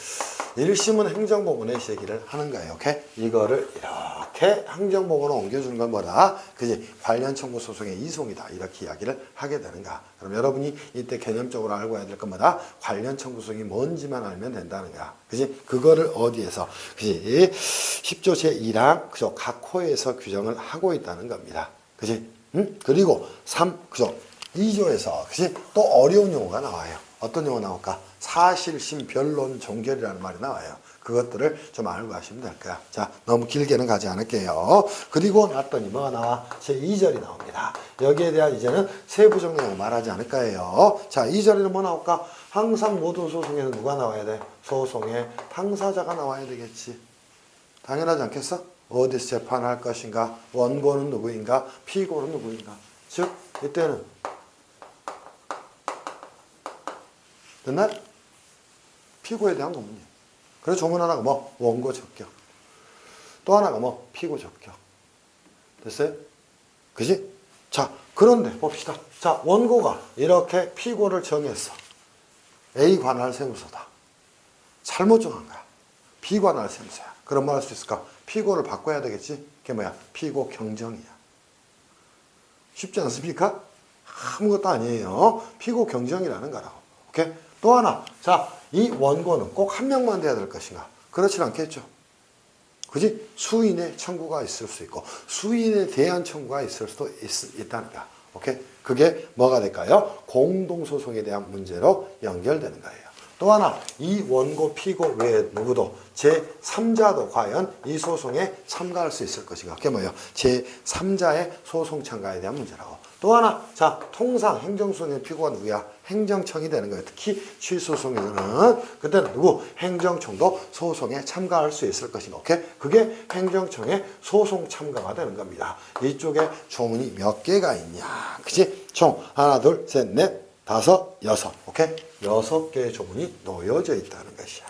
A: 1심은 행정법원에 제기를 하는 거예요. 오케이? 이거를 이렇게 행정법원으로 옮겨주는 건 뭐다? 그지? 관련 청구 소송의 이송이다. 이렇게 이야기를 하게 되는가? 그럼 여러분이 이때 개념적으로 알고 해야 될 건 뭐다? 관련 청구 소송이 뭔지만 알면 된다는 거야. 그지? 그거를 어디에서? 그지? 10조 제2랑 그죠? 각 호에서 규정을 하고 있다는 겁니다. 그지? 응? 그리고 3, 그죠? 2조에서, 그지? 또 어려운 용어가 나와요. 어떤 용어 나올까? 사실심 변론 종결이라는 말이 나와요. 그것들을 좀 알고 가시면 될 거야. 자, 너무 길게는 가지 않을게요. 그리고 났더니 뭐가 나와? 제2절이 나옵니다. 여기에 대한 이제는 세부적 내용을 말하지 않을 거예요. 자, 2절에는 뭐 나올까? 항상 모든 소송에는 누가 나와야 돼? 소송의 당사자가 나와야 되겠지. 당연하지 않겠어? 어디서 재판할 것인가? 원고는 누구인가? 피고는 누구인가? 즉, 이때는 됐나? 피고에 대한 고문이에요. 그래서 조문 하나가 뭐? 원고 적격. 또 하나가 뭐? 피고 적격. 됐어요? 그지? 자, 그런데 봅시다. 자, 원고가 이렇게 피고를 정했어. A 관할 세무서다. 잘못 정한 거야. B 관할 세무서야. 그런 말 할 수 있을까? 피고를 바꿔야 되겠지? 그게 뭐야? 피고 경정이야. 쉽지 않습니까? 아무것도 아니에요. 피고 경정이라는 거라고. 오케이? 또 하나. 자, 이 원고는 꼭 한 명만 돼야 될 것인가? 그렇진 않겠죠. 그지? 수인의 청구가 있을 수 있고, 수인에 대한 청구가 있을 수도 있다는 거야. 오케이? 그게 뭐가 될까요? 공동소송에 대한 문제로 연결되는 거예요. 또 하나, 이 원고 피고 외에 누구도 제3자도 과연 이 소송에 참가할 수 있을 것인가? 그게 뭐예요? 제3자의 소송 참가에 대한 문제라고. 또 하나, 자, 통상 행정소송의 피고가 누구야? 행정청이 되는 거예요. 특히 취소소송에서는 그때는 누구? 행정청도 소송에 참가할 수 있을 것인가? 오케이? 그게 행정청의 소송 참가가 되는 겁니다. 이쪽에 조문이 몇 개가 있냐? 그치? 총 하나, 둘, 셋, 넷, 다섯, 여섯. 오케이? 6개의 조문이 놓여져 있다는 것이야.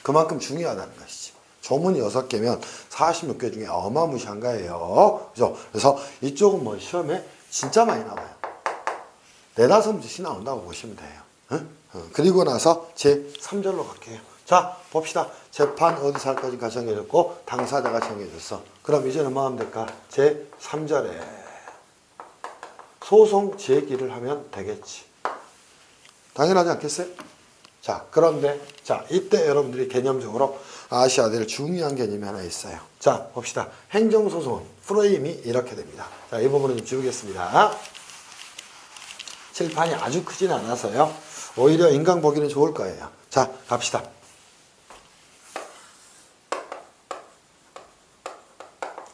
A: 그만큼 중요하다는 것이지. 조문이 6개면 46개 중에 어마무시한 거예요. 그죠? 그래서 이쪽은 뭐 시험에 진짜 많이 나와요. 4-5문제씩 나온다고 보시면 돼요. 응? 그리고 나서 제3절로 갈게요. 자, 봅시다. 재판 어디서 할 것인가 정해졌고 당사자가 정해졌어. 그럼 이제는 뭐 하면 될까? 제3절에 소송 제기를 하면 되겠지. 당연하지 않겠어요? 자, 그런데 자, 이때 여러분들이 개념적으로 아셔야 될 중요한 개념이 하나 있어요. 자, 봅시다. 행정소송은 프레임이 이렇게 됩니다. 자, 이 부분은 좀 지우겠습니다. 칠판이 아주 크진 않아서요. 오히려 인강 보기는 좋을 거예요. 자, 갑시다.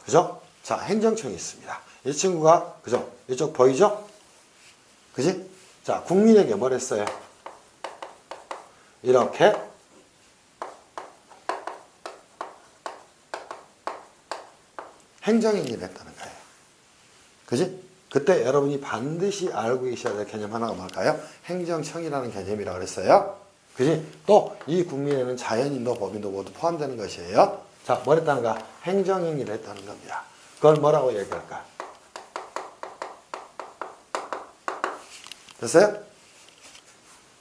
A: 그죠? 자, 행정청이 있습니다. 이 친구가, 그죠? 이쪽 보이죠? 그지? 자, 국민에게 뭘 했어요? 이렇게 행정행위를 했다는 거예요. 그지? 그때 여러분이 반드시 알고 계셔야 될 개념 하나가 뭘까요? 행정청이라는 개념이라고 그랬어요. 그지? 또 이 국민에는 자연인도 법인도 모두 포함되는 것이에요. 자, 뭘 했다는가? 행정행위를 했다는 겁니다. 그걸 뭐라고 얘기할까? 됐어요?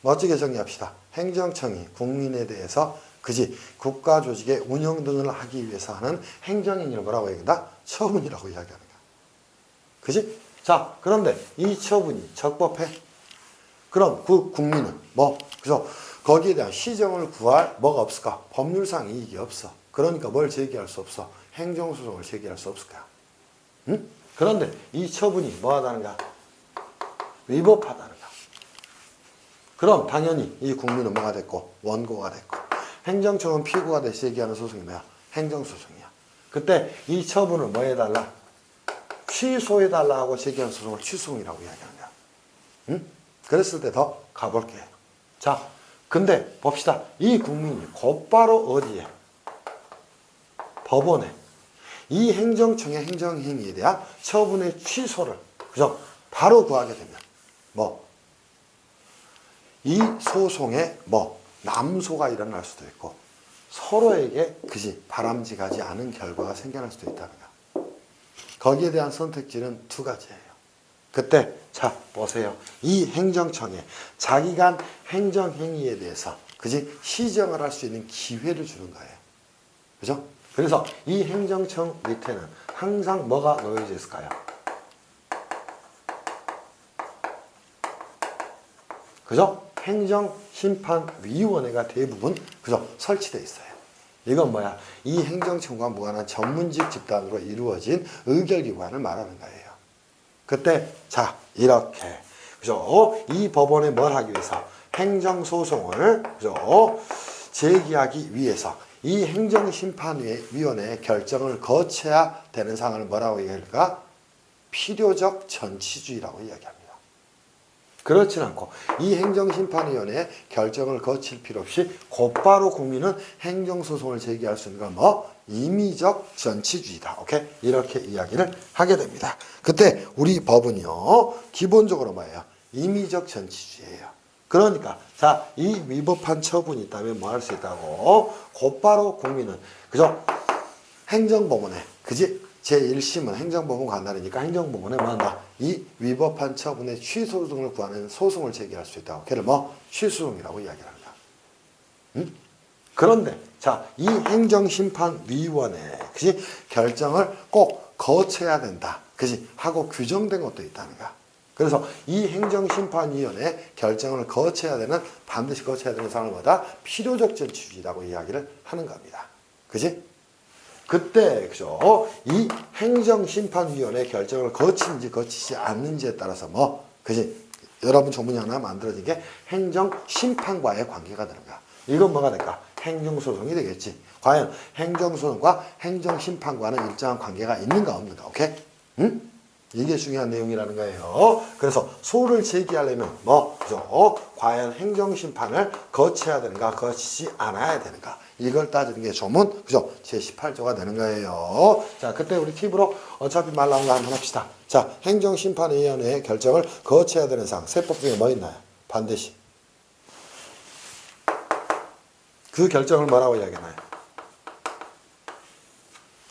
A: 멋지게 정리합시다. 행정청이 국민에 대해서 그지 국가 조직의 운영 등을 하기 위해서 하는 행정행위를 뭐라고 얘기한다? 처분이라고 이야기하는 거야. 그지? 자, 그런데 이 처분이 적법해? 그럼 그 국민은 뭐 그래서 거기에 대한 시정을 구할 뭐가 없을까? 법률상 이익이 없어. 그러니까 뭘 제기할 수 없어? 행정소송을 제기할 수 없을 거야. 응? 그런데 이 처분이 뭐하다는가? 위법하다는 거야. 그럼 당연히 이 국민은 뭐가 됐고? 원고가 됐고. 행정청은 피고가 돼서 제기하는 소송이 뭐야? 행정소송이야. 그때 이 처분을 뭐 해달라? 취소해달라 하고 제기하는 소송을 취소송이라고 이야기하는 거야. 응? 그랬을 때 더 가볼게요. 자, 근데 봅시다. 이 국민이 곧바로 어디에? 법원에 이 행정청의 행정행위에 대한 처분의 취소를 그죠? 바로 구하게 되면 뭐 이 소송에 뭐 남소가 일어날 수도 있고 서로에게 그지 바람직하지 않은 결과가 생겨날 수도 있다는 거야. 거기에 대한 선택지는 두 가지예요. 그때 자 보세요. 이 행정청에 자기가 한 행정행위에 대해서 그지 시정을 할 수 있는 기회를 주는 거예요. 그죠? 그래서 이 행정청 밑에는 항상 뭐가 놓여져 있을까요? 그죠? 행정심판위원회가 대부분 그죠? 설치되어 있어요. 이건 뭐야? 이 행정청과 무관한 전문직 집단으로 이루어진 의결기관을 말하는 거예요. 그때 자 이렇게 그죠? 이 법원에 뭘 하기 위해서 행정소송을 그죠? 제기하기 위해서 이 행정심판위원회의 결정을 거쳐야 되는 상황을 뭐라고 얘기할까? 필요적 전치주의라고 이야기합니다. 그렇진 않고 이 행정심판위원회의 결정을 거칠 필요 없이 곧바로 국민은 행정소송을 제기할 수 있는 건 뭐? 임의적 전치주의다. 오케이? 이렇게 이야기를 하게 됩니다. 그때 우리 법은요, 기본적으로 뭐예요? 임의적 전치주의예요. 그러니까 자, 이 위법한 처분이 있다면 뭐 할 수 있다고? 곧바로 국민은 그죠? 행정법원에 그지? 제1심은 행정법원 관할이니까 행정법원에 뭐 한다? 이 위법한 처분의 취소 등을 구하는 소송을 제기할 수 있다고. 걔를 뭐? 취소송이라고 이야기를 합니다. 응? 그런데 자, 이 행정심판위원회 그지? 결정을 꼭 거쳐야 된다. 그지? 하고 규정된 것도 있다는 거야. 그래서 이 행정심판위원회 결정을 거쳐야 되는 반드시 거쳐야 되는 상황을 뭐다? 필요적 전치주의라고 이야기를 하는 겁니다. 그지? 그때 그죠? 이 행정심판위원회 결정을 거치는지 거치지 않는지에 따라서 뭐 그지? 여러분 조문이 하나 만들어진 게 행정심판과의 관계가 되는 거야. 이건 뭐가 될까? 행정소송이 되겠지. 과연 행정소송과 행정심판과는 일정한 관계가 있는가 없는가? 오케이? 응? 이게 중요한 내용이라는 거예요. 그래서 소를 제기하려면 뭐 그죠? 과연 행정심판을 거쳐야 되는가 거치지 않아야 되는가 이걸 따지는 게 조문 그죠? 제18조가 되는 거예요. 자, 그때 우리 팁으로 어차피 말 나온 거 한번 합시다. 자, 행정심판위원회의 결정을 거쳐야 되는 사항 세법 중에 뭐 있나요? 반드시 그 결정을 뭐라고 이야기하나요?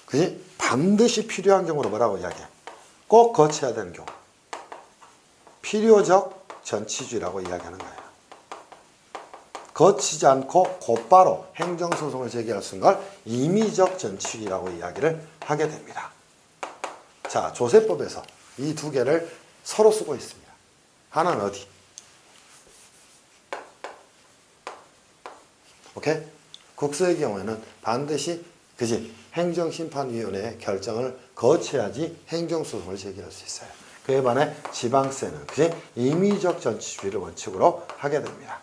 A: 그지? 반드시 필요한 경우로 뭐라고 이야기해? 꼭 거쳐야 되는 경우. 필요적 전치주의라고 이야기하는 거예요. 거치지 않고 곧바로 행정소송을 제기할 수 있는 걸 임의적 전치주의라고 이야기를 하게 됩니다. 자, 조세법에서 이 두 개를 서로 쓰고 있습니다. 하나는 어디? 오케이? 국서의 경우에는 반드시 그지? 행정심판위원회의 결정을 거쳐야지 행정소송을 제기할 수 있어요. 그에 반해 지방세는 그지? 임의적 전치주의를 원칙으로 하게 됩니다.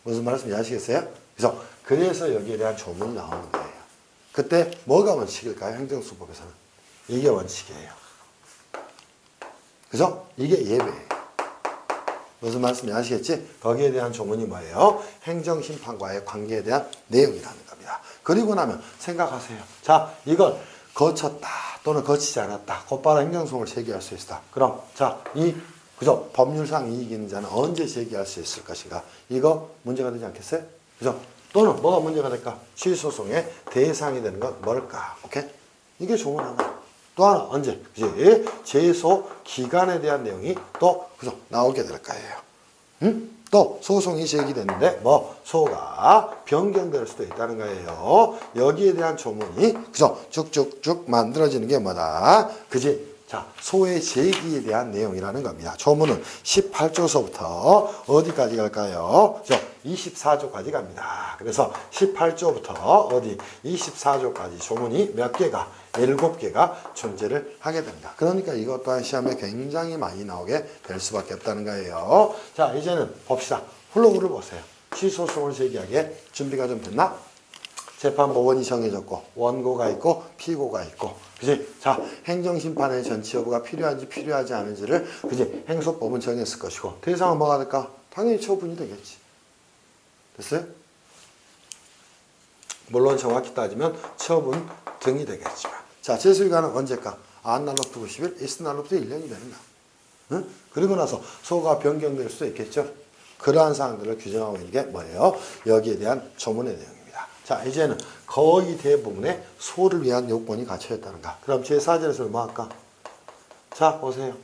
A: 무슨 말씀인지 아시겠어요? 그래서 여기에 대한 조문이 나오는 거예요. 그때 뭐가 원칙일까요? 행정수법에서는. 이게 원칙이에요. 그죠? 이게 예배예요. 무슨 말씀인지 아시겠지? 거기에 대한 조문이 뭐예요? 행정심판과의 관계에 대한 내용이라는 겁니다. 그리고 나면 생각하세요. 자, 이걸 거쳤다 또는 거치지 않았다. 곧바로 행정소송을 제기할 수 있다. 그럼 자, 그죠? 법률상 이익 있는 자는 언제 제기할 수 있을 것인가? 이거 문제가 되지 않겠어요? 그죠? 또는 뭐가 문제가 될까? 취소송의 대상이 되는 건 뭘까? 오케이? 이게 조문 하나. 또 하나 언제? 그지? 제소 기간에 대한 내용이 또 그죠? 나오게 될 거예요. 또 소송이 제기됐는데 뭐 소가 변경될 수도 있다는 거예요. 여기에 대한 조문이 그죠? 쭉쭉쭉 만들어지는 게 뭐다? 그지? 자, 소의 제기에 대한 내용이라는 겁니다. 조문은 18조서부터 어디까지 갈까요? 24조까지 갑니다. 그래서 18조부터 어디 24조까지 조문이 몇 개가? 7개가 존재를 하게 됩니다. 그러니까 이것 또한 시험에 굉장히 많이 나오게 될 수밖에 없다는 거예요. 자, 이제는 봅시다. 플로우를 보세요. 취소소송을 제기하게 준비가 좀 됐나? 재판법원이 정해졌고 원고가 있고 피고가 있고 그지? 자, 행정심판의 전치 여부가 필요한지 필요하지 않은지를 그지? 행소법은 정했을 것이고 대상은 뭐가 될까? 당연히 처분이 되겠지. 됐어요? 물론 정확히 따지면 처분 등이 되겠지만 자, 재수기간은 언제까? 안날로부터 90일, 이스날로부터 1년이 되는가? 응? 그리고 나서 소가 변경될 수도 있겠죠? 그러한 사항들을 규정하고 있는 게 뭐예요? 여기에 대한 조문의 내용입니다. 자, 이제는 거의 대부분의 소를 위한 요건이 갖춰 있다는가? 그럼 제4절에서는 뭐 할까? 자, 보세요.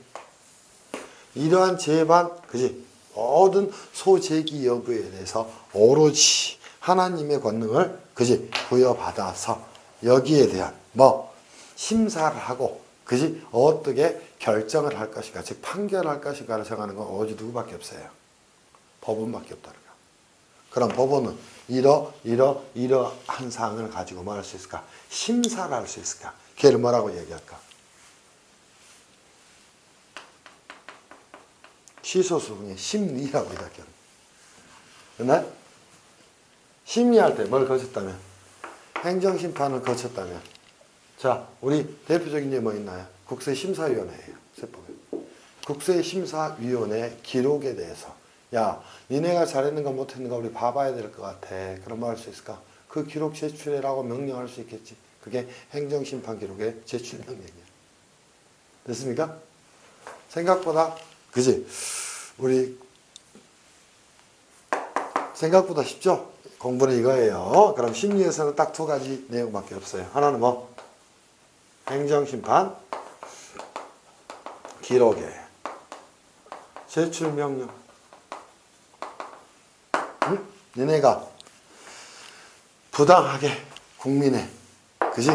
A: 이러한 재반, 그지? 모든 소 제기 여부에 대해서 오로지 하나님의 권능을, 그지? 부여받아서 여기에 대한 뭐 심사를 하고, 그지? 어떻게 결정을 할 것인가, 즉 판결할 것인가를 정하는 건 오로지 누구밖에 없어요. 법원밖에 없다는 거. 그럼 법원은 이러한 사항을 가지고 뭐 할 수 있을까? 심사를 할 수 있을까? 걔를 뭐라고 얘기할까? 취소소송의 심리라고 이야기합니다. 그러나 심리할 때 뭘 거쳤다면? 행정심판을 거쳤다면 자, 우리 대표적인 게 뭐 있나요? 국세심사위원회예요. 세법에. 국세심사위원회 기록에 대해서 야, 니네가 잘했는가 못했는가 우리 봐봐야 될 것 같아. 그런 말 할 수 있을까? 그 기록 제출해라고 명령할 수 있겠지. 그게 행정심판 기록의 제출 명령이야. 됐습니까? 생각보다 그지? 우리 생각보다 쉽죠? 공부는 이거예요. 그럼 심리에서는 딱 2가지 내용밖에 없어요. 하나는 뭐? 행정심판 기록에 제출 명령. 응? 너네가 부당하게 국민의 그지?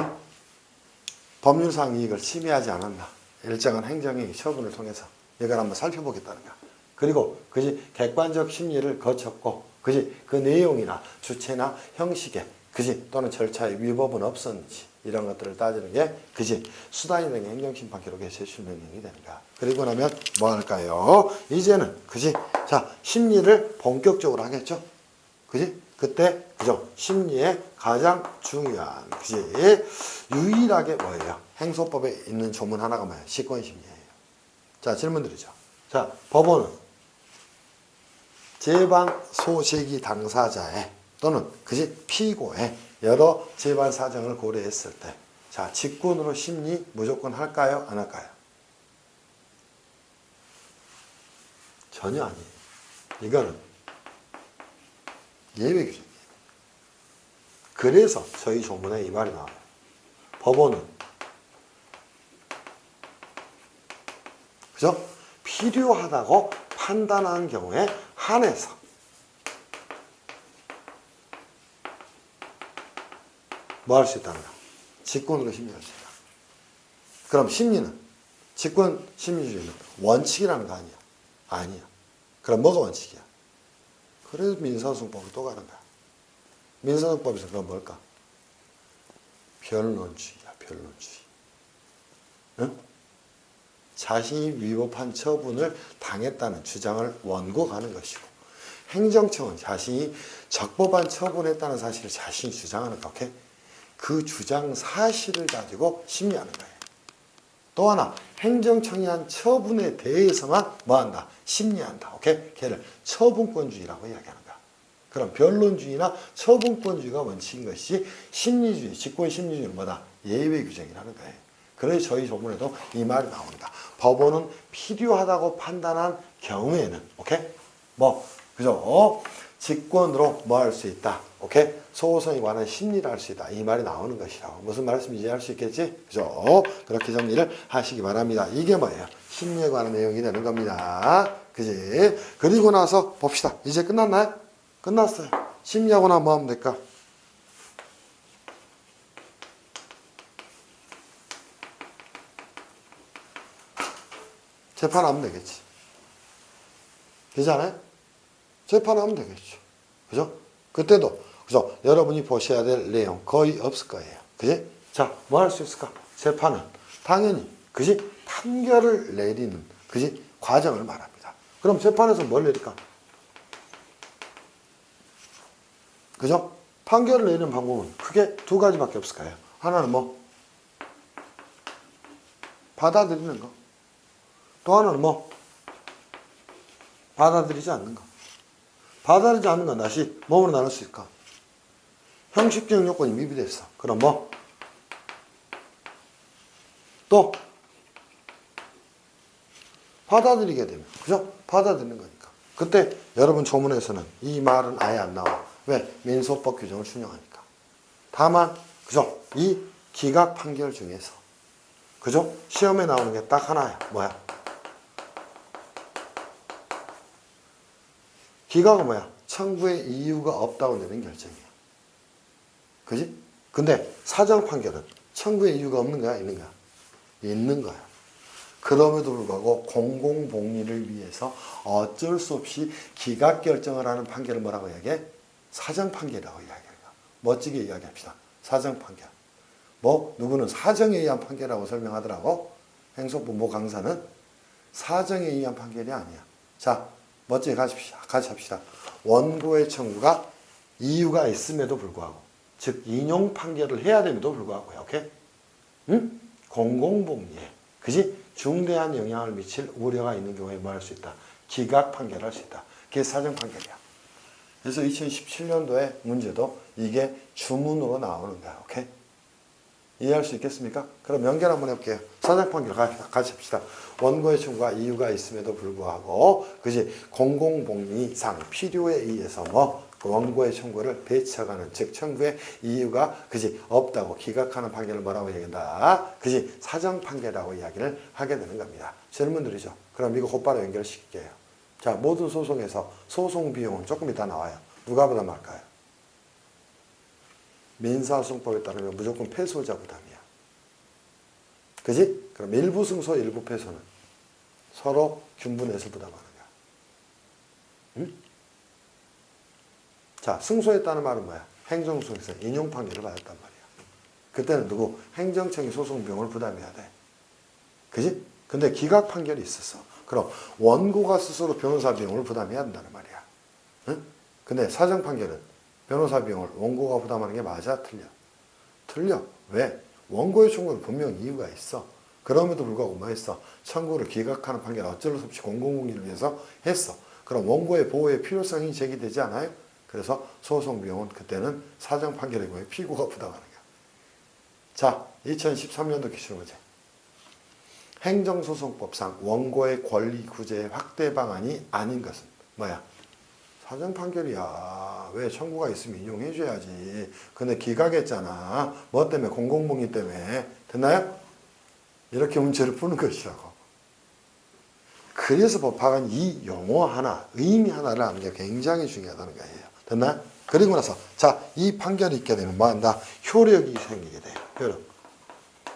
A: 법률상 이익을 침해하지 않았나? 일정한 행정의 처분을 통해서 이걸 한번 살펴보겠다는 거야. 그리고 그지? 객관적 심리를 거쳤고 그지? 그 내용이나 주체나 형식에 그지? 또는 절차에 위법은 없었는지 이런 것들을 따지는 게 그지? 수단이 된 행정심판 기록의 제출 명령이 되는가. 그리고 나면 뭐 할까요? 이제는 그지? 자, 심리를 본격적으로 하겠죠? 그지? 그때 그죠? 심리의 가장 중요한 그지? 유일하게 뭐예요? 행소법에 있는 조문 하나가 뭐예요? 시권심리예요. 자, 질문 드리죠. 자, 법원은 재반 소제기 당사자의 또는 그지? 피고의 여러 재반 사정을 고려했을 때 자, 직권으로 심리 무조건 할까요? 안 할까요? 전혀 아니에요. 이거는 예외 규정이에요. 그래서 저희 조문에 이 말이 나와요. 법원은 그죠? 필요하다고 판단한 경우에 한해서 뭐 할 수 있다는가? 직권으로 심리할 수 있다. 그럼 심리는 직권 심리주의는 원칙이라는 거 아니야? 아니야. 그럼 뭐가 원칙이야? 그래서 민사소송법을 또 가는 거야. 민사소송법에서 그럼 뭘까? 변론주의야, 변론주의. 응? 자신이 위법한 처분을 당했다는 주장을 원고하는 것이고 행정청은 자신이 적법한 처분했다는 사실을 자신이 주장하는 거. 오케이? 그 주장 사실을 가지고 심리하는 거예요. 또 하나 행정청이 한 처분에 대해서만 뭐한다? 심리한다. 오케이? 걔를 처분권주의라고 이야기하는 거야. 그럼 변론주의나 처분권주의가 원칙인 것이 심리주의, 직권심리주의는 뭐다? 예외 규정이라는 거예요. 그래서 저희 조문에도 이 말이 나옵니다. 법원은 필요하다고 판단한 경우에는 오케이? 뭐 그죠? 직권으로 뭐 할 수 있다. 오케이? 소송에 관한 심리를 할 수 있다. 이 말이 나오는 것이라고. 무슨 말씀인지 이해할 수 있겠지? 그죠? 그렇게 정리를 하시기 바랍니다. 이게 뭐예요? 심리에 관한 내용이 되는 겁니다. 그지? 그리고 나서 봅시다. 이제 끝났나요? 끝났어요. 심리하고 나면 뭐 하면 될까? 재판하면 되겠지. 되잖아요? 재판하면 되겠죠. 그죠? 그때도, 그죠? 여러분이 보셔야 될 내용 거의 없을 거예요. 그지? 자, 뭐 할 수 있을까? 재판은 당연히, 그지? 판결을 내리는, 그지? 과정을 말합니다. 그럼 재판에서 뭘 내릴까? 그죠? 판결을 내리는 방법은 크게 두 가지밖에 없을 거예요. 하나는 뭐? 받아들이는 거. 또 하나는 뭐? 받아들이지 않는 거. 받아들이지 않는 건 다시 뭐로 나눌 수 있을까? 형식적 요건이 미비됐어. 그럼 뭐? 또 받아들이게 되면, 그죠? 받아들이는 거니까. 그때 여러분 조문에서는 이 말은 아예 안 나와. 왜? 민소법 규정을 준용하니까. 다만, 그죠? 이 기각 판결 중에서, 그죠? 시험에 나오는 게 딱 하나야. 뭐야? 기각은 뭐야? 청구의 이유가 없다고 내린 결정이야. 그지? 근데 사정 판결은 청구의 이유가 없는 거야? 있는 거야? 있는 거야. 그럼에도 불구하고 공공복리를 위해서 어쩔 수 없이 기각 결정을 하는 판결을 뭐라고 이야기해? 사정 판결이라고 이야기해요. 멋지게 이야기합시다. 사정 판결. 뭐 누구는 사정에 의한 판결이라고 설명하더라고. 행소부 강사는 사정에 의한 판결이 아니야. 자, 멋지게 같이 합시다. 원고의 청구가 이유가 있음에도 불구하고, 즉 인용 판결을 해야 됨에도 불구하고요. 오케이? 응? 공공복리에, 그지? 중대한 영향을 미칠 우려가 있는 경우에 뭐 할 수 있다? 기각 판결할 수 있다. 그게 사정 판결이야. 그래서 2017년도에 문제도 이게 주문으로 나오는 거야. 오케이? 이해할 수 있겠습니까? 그럼 연결 한번 해볼게요. 사정 판결 같이 합시다. 원고의 청구가 이유가 있음에도 불구하고, 그지? 공공복리상 필요에 의해서 뭐 원고의 청구를 배척하는, 즉 청구의 이유가 그지 없다고 기각하는 판결을 뭐라고 얘기한다? 그지? 사정 판결이라고 이야기를 하게 되는 겁니다. 질문들이죠. 그럼 이거 곧바로 연결시킬게요. 자, 모든 소송에서 소송 비용은 조금 이따 나와요. 누가 부담할까요? 민사소송법에 따르면 무조건 패소자 부담이야. 그지? 그럼 일부 승소, 일부 패소는 서로 균분해서 부담하는 거야. 응? 자, 승소했다는 말은 뭐야? 행정소송에서 인용 판결을 받았단 말이야. 그때는 누구? 행정청이 소송 비용을 부담해야 돼. 그지? 근데 기각 판결이 있었어. 그럼 원고가 스스로 변호사 비용을 부담해야 된다는 말이야. 응? 근데 사정 판결은 변호사 비용을 원고가 부담하는 게 맞아? 틀려? 틀려. 왜? 원고의 청구는 분명 이유가 있어. 그럼에도 불구하고 뭐 했어? 청구를 기각하는 판결을 어쩔 수 없이 공공복리를 위해서 했어. 그럼 원고의 보호의 필요성이 제기되지 않아요? 그래서 소송 비용은 그때는 사정 판결의 경우에 피고가 부담하는 거야. 자, 2013년도 기출문제. 행정소송법상 원고의 권리 구제의 확대 방안이 아닌 것은 뭐야? 사정 판결이야. 왜? 청구가 있으면 인용해줘야지. 근데 기각했잖아. 뭐 때문에? 공공복리 때문에. 됐나요? 이렇게 문제를 푸는 것이라고. 그래서 법학은 이 용어 하나, 의미 하나를 아는 게 굉장히 중요하다는 거예요. 됐나요? 그리고 나서 자, 이 판결이 있게 되면 뭐 한다? 효력이 생기게 돼요. 효력.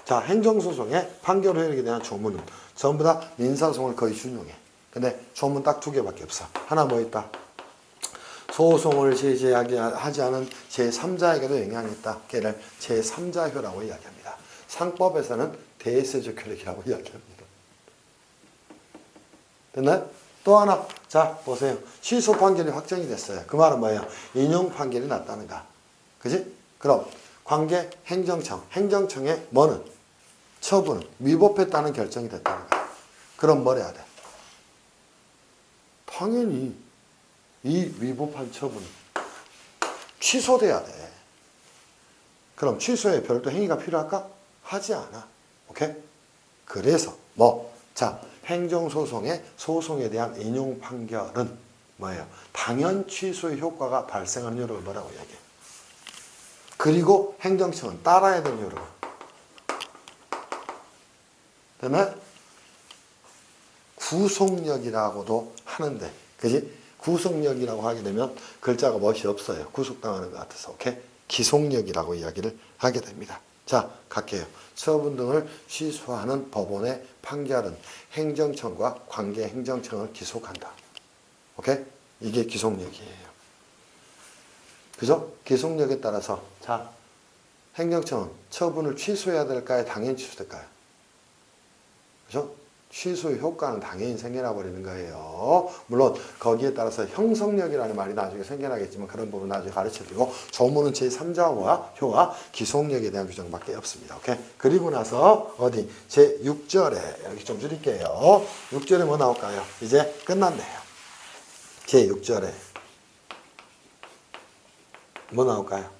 A: 자, 행정소송에 판결 효력에 대한 조문은 전부 다 민사소송을 거의 준용해. 근데 조문 딱 두 개밖에 없어. 하나 뭐 있다? 소송을 제기하지 않은 제3자에게도 영향이 있다. 걔를 제3자효라고 이야기합니다. 상법에서는 대세적 효력이라고 이야기합니다. 됐나요? 또 하나, 자 보세요. 취소 판결이 확정이 됐어요. 그 말은 뭐예요? 인용 판결이 났다는가. 그지? 그럼 관계 행정청의 뭐는? 처분은 위법했다는 결정이 됐다는가. 그럼 뭘 해야 돼? 당연히 이 위법한 처분은 취소돼야 돼. 그럼 취소에 별도 행위가 필요할까? 하지 않아. 오케이? 그래서 뭐, 자, 행정소송의 소송에 대한 인용 판결은 뭐예요? 당연 취소의 효과가 발생하는 요력을 뭐라고 이야기해요? 그리고 행정청은 따라야 되는 요력을. 됐나요? 구속력이라고도 하는데, 그지? 구속력이라고 하게 되면 글자가 멋이 없어요. 구속당하는 것 같아서. 오케이? 기속력이라고 이야기를 하게 됩니다. 자, 갈게요. 처분 등을 취소하는 법원의 판결은 행정청과 관계행정청을 기속한다. 오케이? 이게 기속력이에요. 그죠? 기속력에 따라서 자, 행정청은 처분을 취소해야 될까요? 당연히 취소될까요? 그죠? 취소의 효과는 당연히 생겨나 버리는 거예요. 물론 거기에 따라서 형성력이라는 말이 나중에 생겨나겠지만 그런 부분 나중에 가르쳐드리고, 조문은 제3자와 효와 기속력에 대한 규정밖에 없습니다. 오케이? 그리고 나서 어디 제6절에 여기 좀 줄일게요. 6절에 뭐 나올까요? 이제 끝났네요. 제6절에 뭐 나올까요?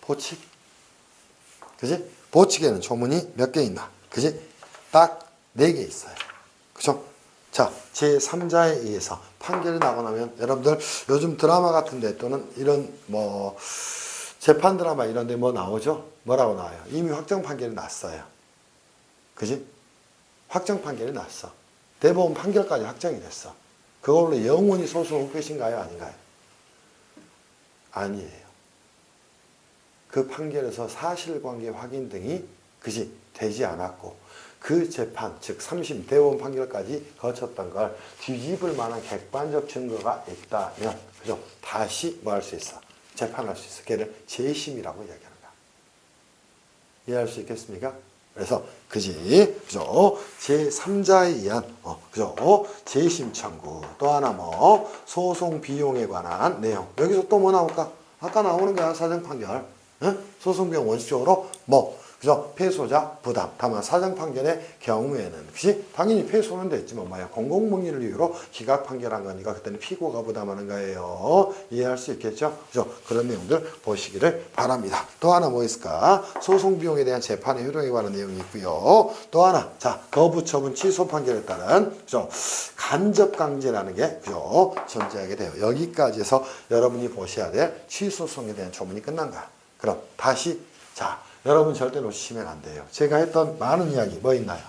A: 보칙. 그지? 보칙에는 조문이 몇 개 있나? 그지? 딱 4개 있어요. 그죠? 자, 제3자에 의해서 판결이 나고 나면 여러분들 요즘 드라마 같은데 또는 이런 뭐 재판 드라마 이런 데 뭐 나오죠? 뭐라고 나와요? 이미 확정 판결이 났어요. 그지? 확정 판결이 났어. 대법원 판결까지 확정이 됐어. 그걸로 영원히 소송을 끝인가요? 아닌가요? 아니에요. 그 판결에서 사실관계 확인 등이 그지? 되지 않았고 그 재판, 즉 3심 대법원 판결까지 거쳤던 걸 뒤집을 만한 객관적 증거가 있다면, 그죠? 다시 뭐 할 수 있어? 재판할 수 있어. 걔를 재심이라고 이야기하는 거야. 이해할 수 있겠습니까? 그래서 그지? 그죠? 제3자에 의한 그죠? 재심 청구. 또 하나 뭐 소송 비용에 관한 내용. 여기서 또 뭐 나올까? 아까 나오는 거야. 사정 판결. 응? 소송 비용 원칙적으로 뭐 그죠? 패소자 부담. 다만 사정 판결의 경우에는 그치? 당연히 패소는 됐지만 뭐야? 공공명의를 이유로 기각 판결한 거니까 그때는 피고가 부담하는 거예요. 이해할 수 있겠죠? 그죠? 그런 내용들 보시기를 바랍니다. 또 하나 뭐 있을까? 소송 비용에 대한 재판의 효력에 관한 내용이 있고요. 또 하나, 자, 거부 처분 취소 판결에 따른 그죠? 간접 강제라는 게 그죠? 존재하게 돼요. 여기까지 해서 여러분이 보셔야 될 취소성에 대한 조문이 끝난 거야. 그럼 다시 자. 여러분 절대 놓치시면 안 돼요. 제가 했던 많은 이야기 뭐 있나요?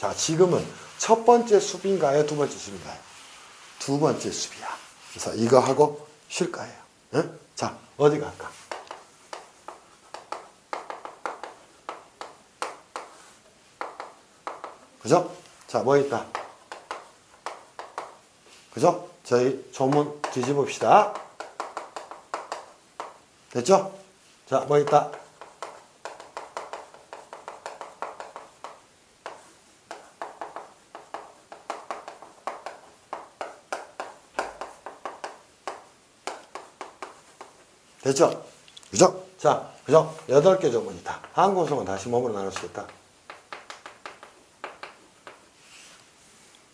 A: 자, 지금은 첫 번째 수비인가요? 두 번째 수비인가요? 두 번째 수비야. 그래서 이거 하고 쉴 거예요. 응? 자, 어디 갈까? 그죠? 자, 뭐 있다? 그죠? 저희 조문 뒤집읍시다. 됐죠? 자, 뭐 있다? 됐죠? 그죠? 자, 그죠? 8개 조문이 있다. 한 구성은 다시 몸으로 나눌 수 있다.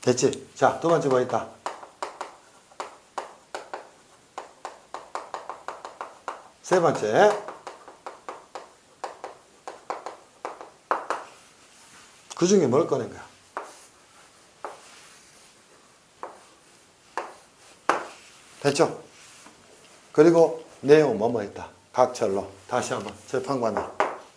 A: 됐지? 자, 두 번째 뭐 있다? 세 번째. 그 중에 뭘 꺼낸 거야? 됐죠? 그리고 내용 뭐뭐 있다. 각철로 다시 한번 재판관을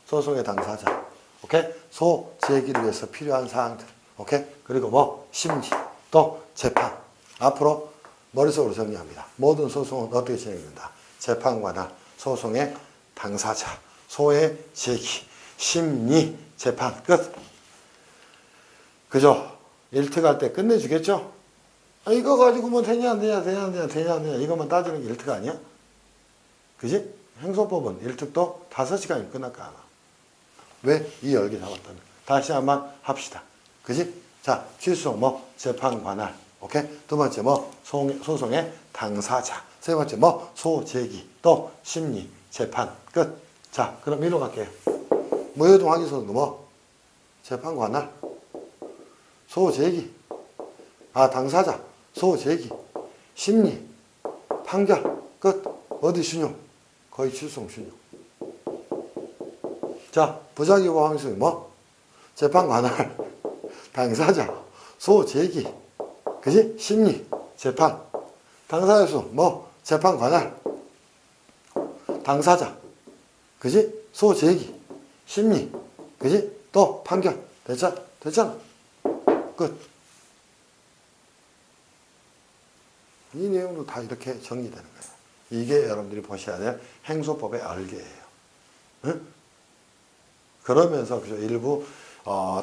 A: 소송의 당사자. 오케이? 소 제기를 위해서 필요한 사항들. 오케이? 그리고 뭐 심리 또 재판. 앞으로 머릿속으로 정리합니다. 모든 소송은 어떻게 진행된다. 재판관을 소송의 당사자. 소의 제기 심리 재판 끝. 그죠? 일특할 때 끝내주겠죠? 이거 가지고 뭐 되냐 안 되냐 되냐 안 되냐 되냐 안 되냐 이것만 따지는 게 일특 아니야? 그지? 행소법은 일특도 5시간이면 끝날 거 아니야. 왜? 이 열기 잡았다는. 다시 한번 합시다. 그지? 자, 취소송 뭐 재판관할. 오케이? 두 번째 뭐 소송의 당사자. 세 번째 뭐 소제기. 또 심리 재판 끝. 자, 그럼 이로 갈게요. 무효동항기소도 뭐 재판관할. 소제기. 당사자. 소제기. 심리. 판결. 끝. 어디 준용? 거의 취소송 준용. 자, 부작위고 항소는 뭐? 재판관할. 당사자. 소제기. 그지? 심리. 재판. 당사자 수. 뭐? 재판관할. 당사자. 그지? 소제기. 심리. 그지? 또 판결. 됐잖아. 끝. 이 내용도 다 이렇게 정리되는 거예요. 이게 여러분들이 보셔야 될 행소법의 얼개예요. 응? 그러면서 그죠? 일부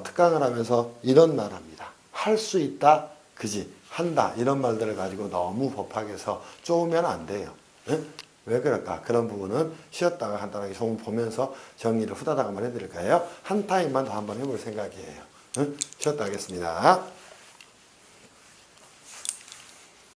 A: 특강을 하면서 이런 말 합니다. 할 수 있다, 그지? 한다 이런 말들을 가지고 너무 법학에서 쪼으면 안 돼요. 응? 왜 그럴까? 그런 부분은 쉬었다가 간단하게 소문 보면서 정리를 후다닥 한번 해드릴 거예요. 한 타임만 더 한번 해볼 생각이에요. 응? 쉬었다 하겠습니다.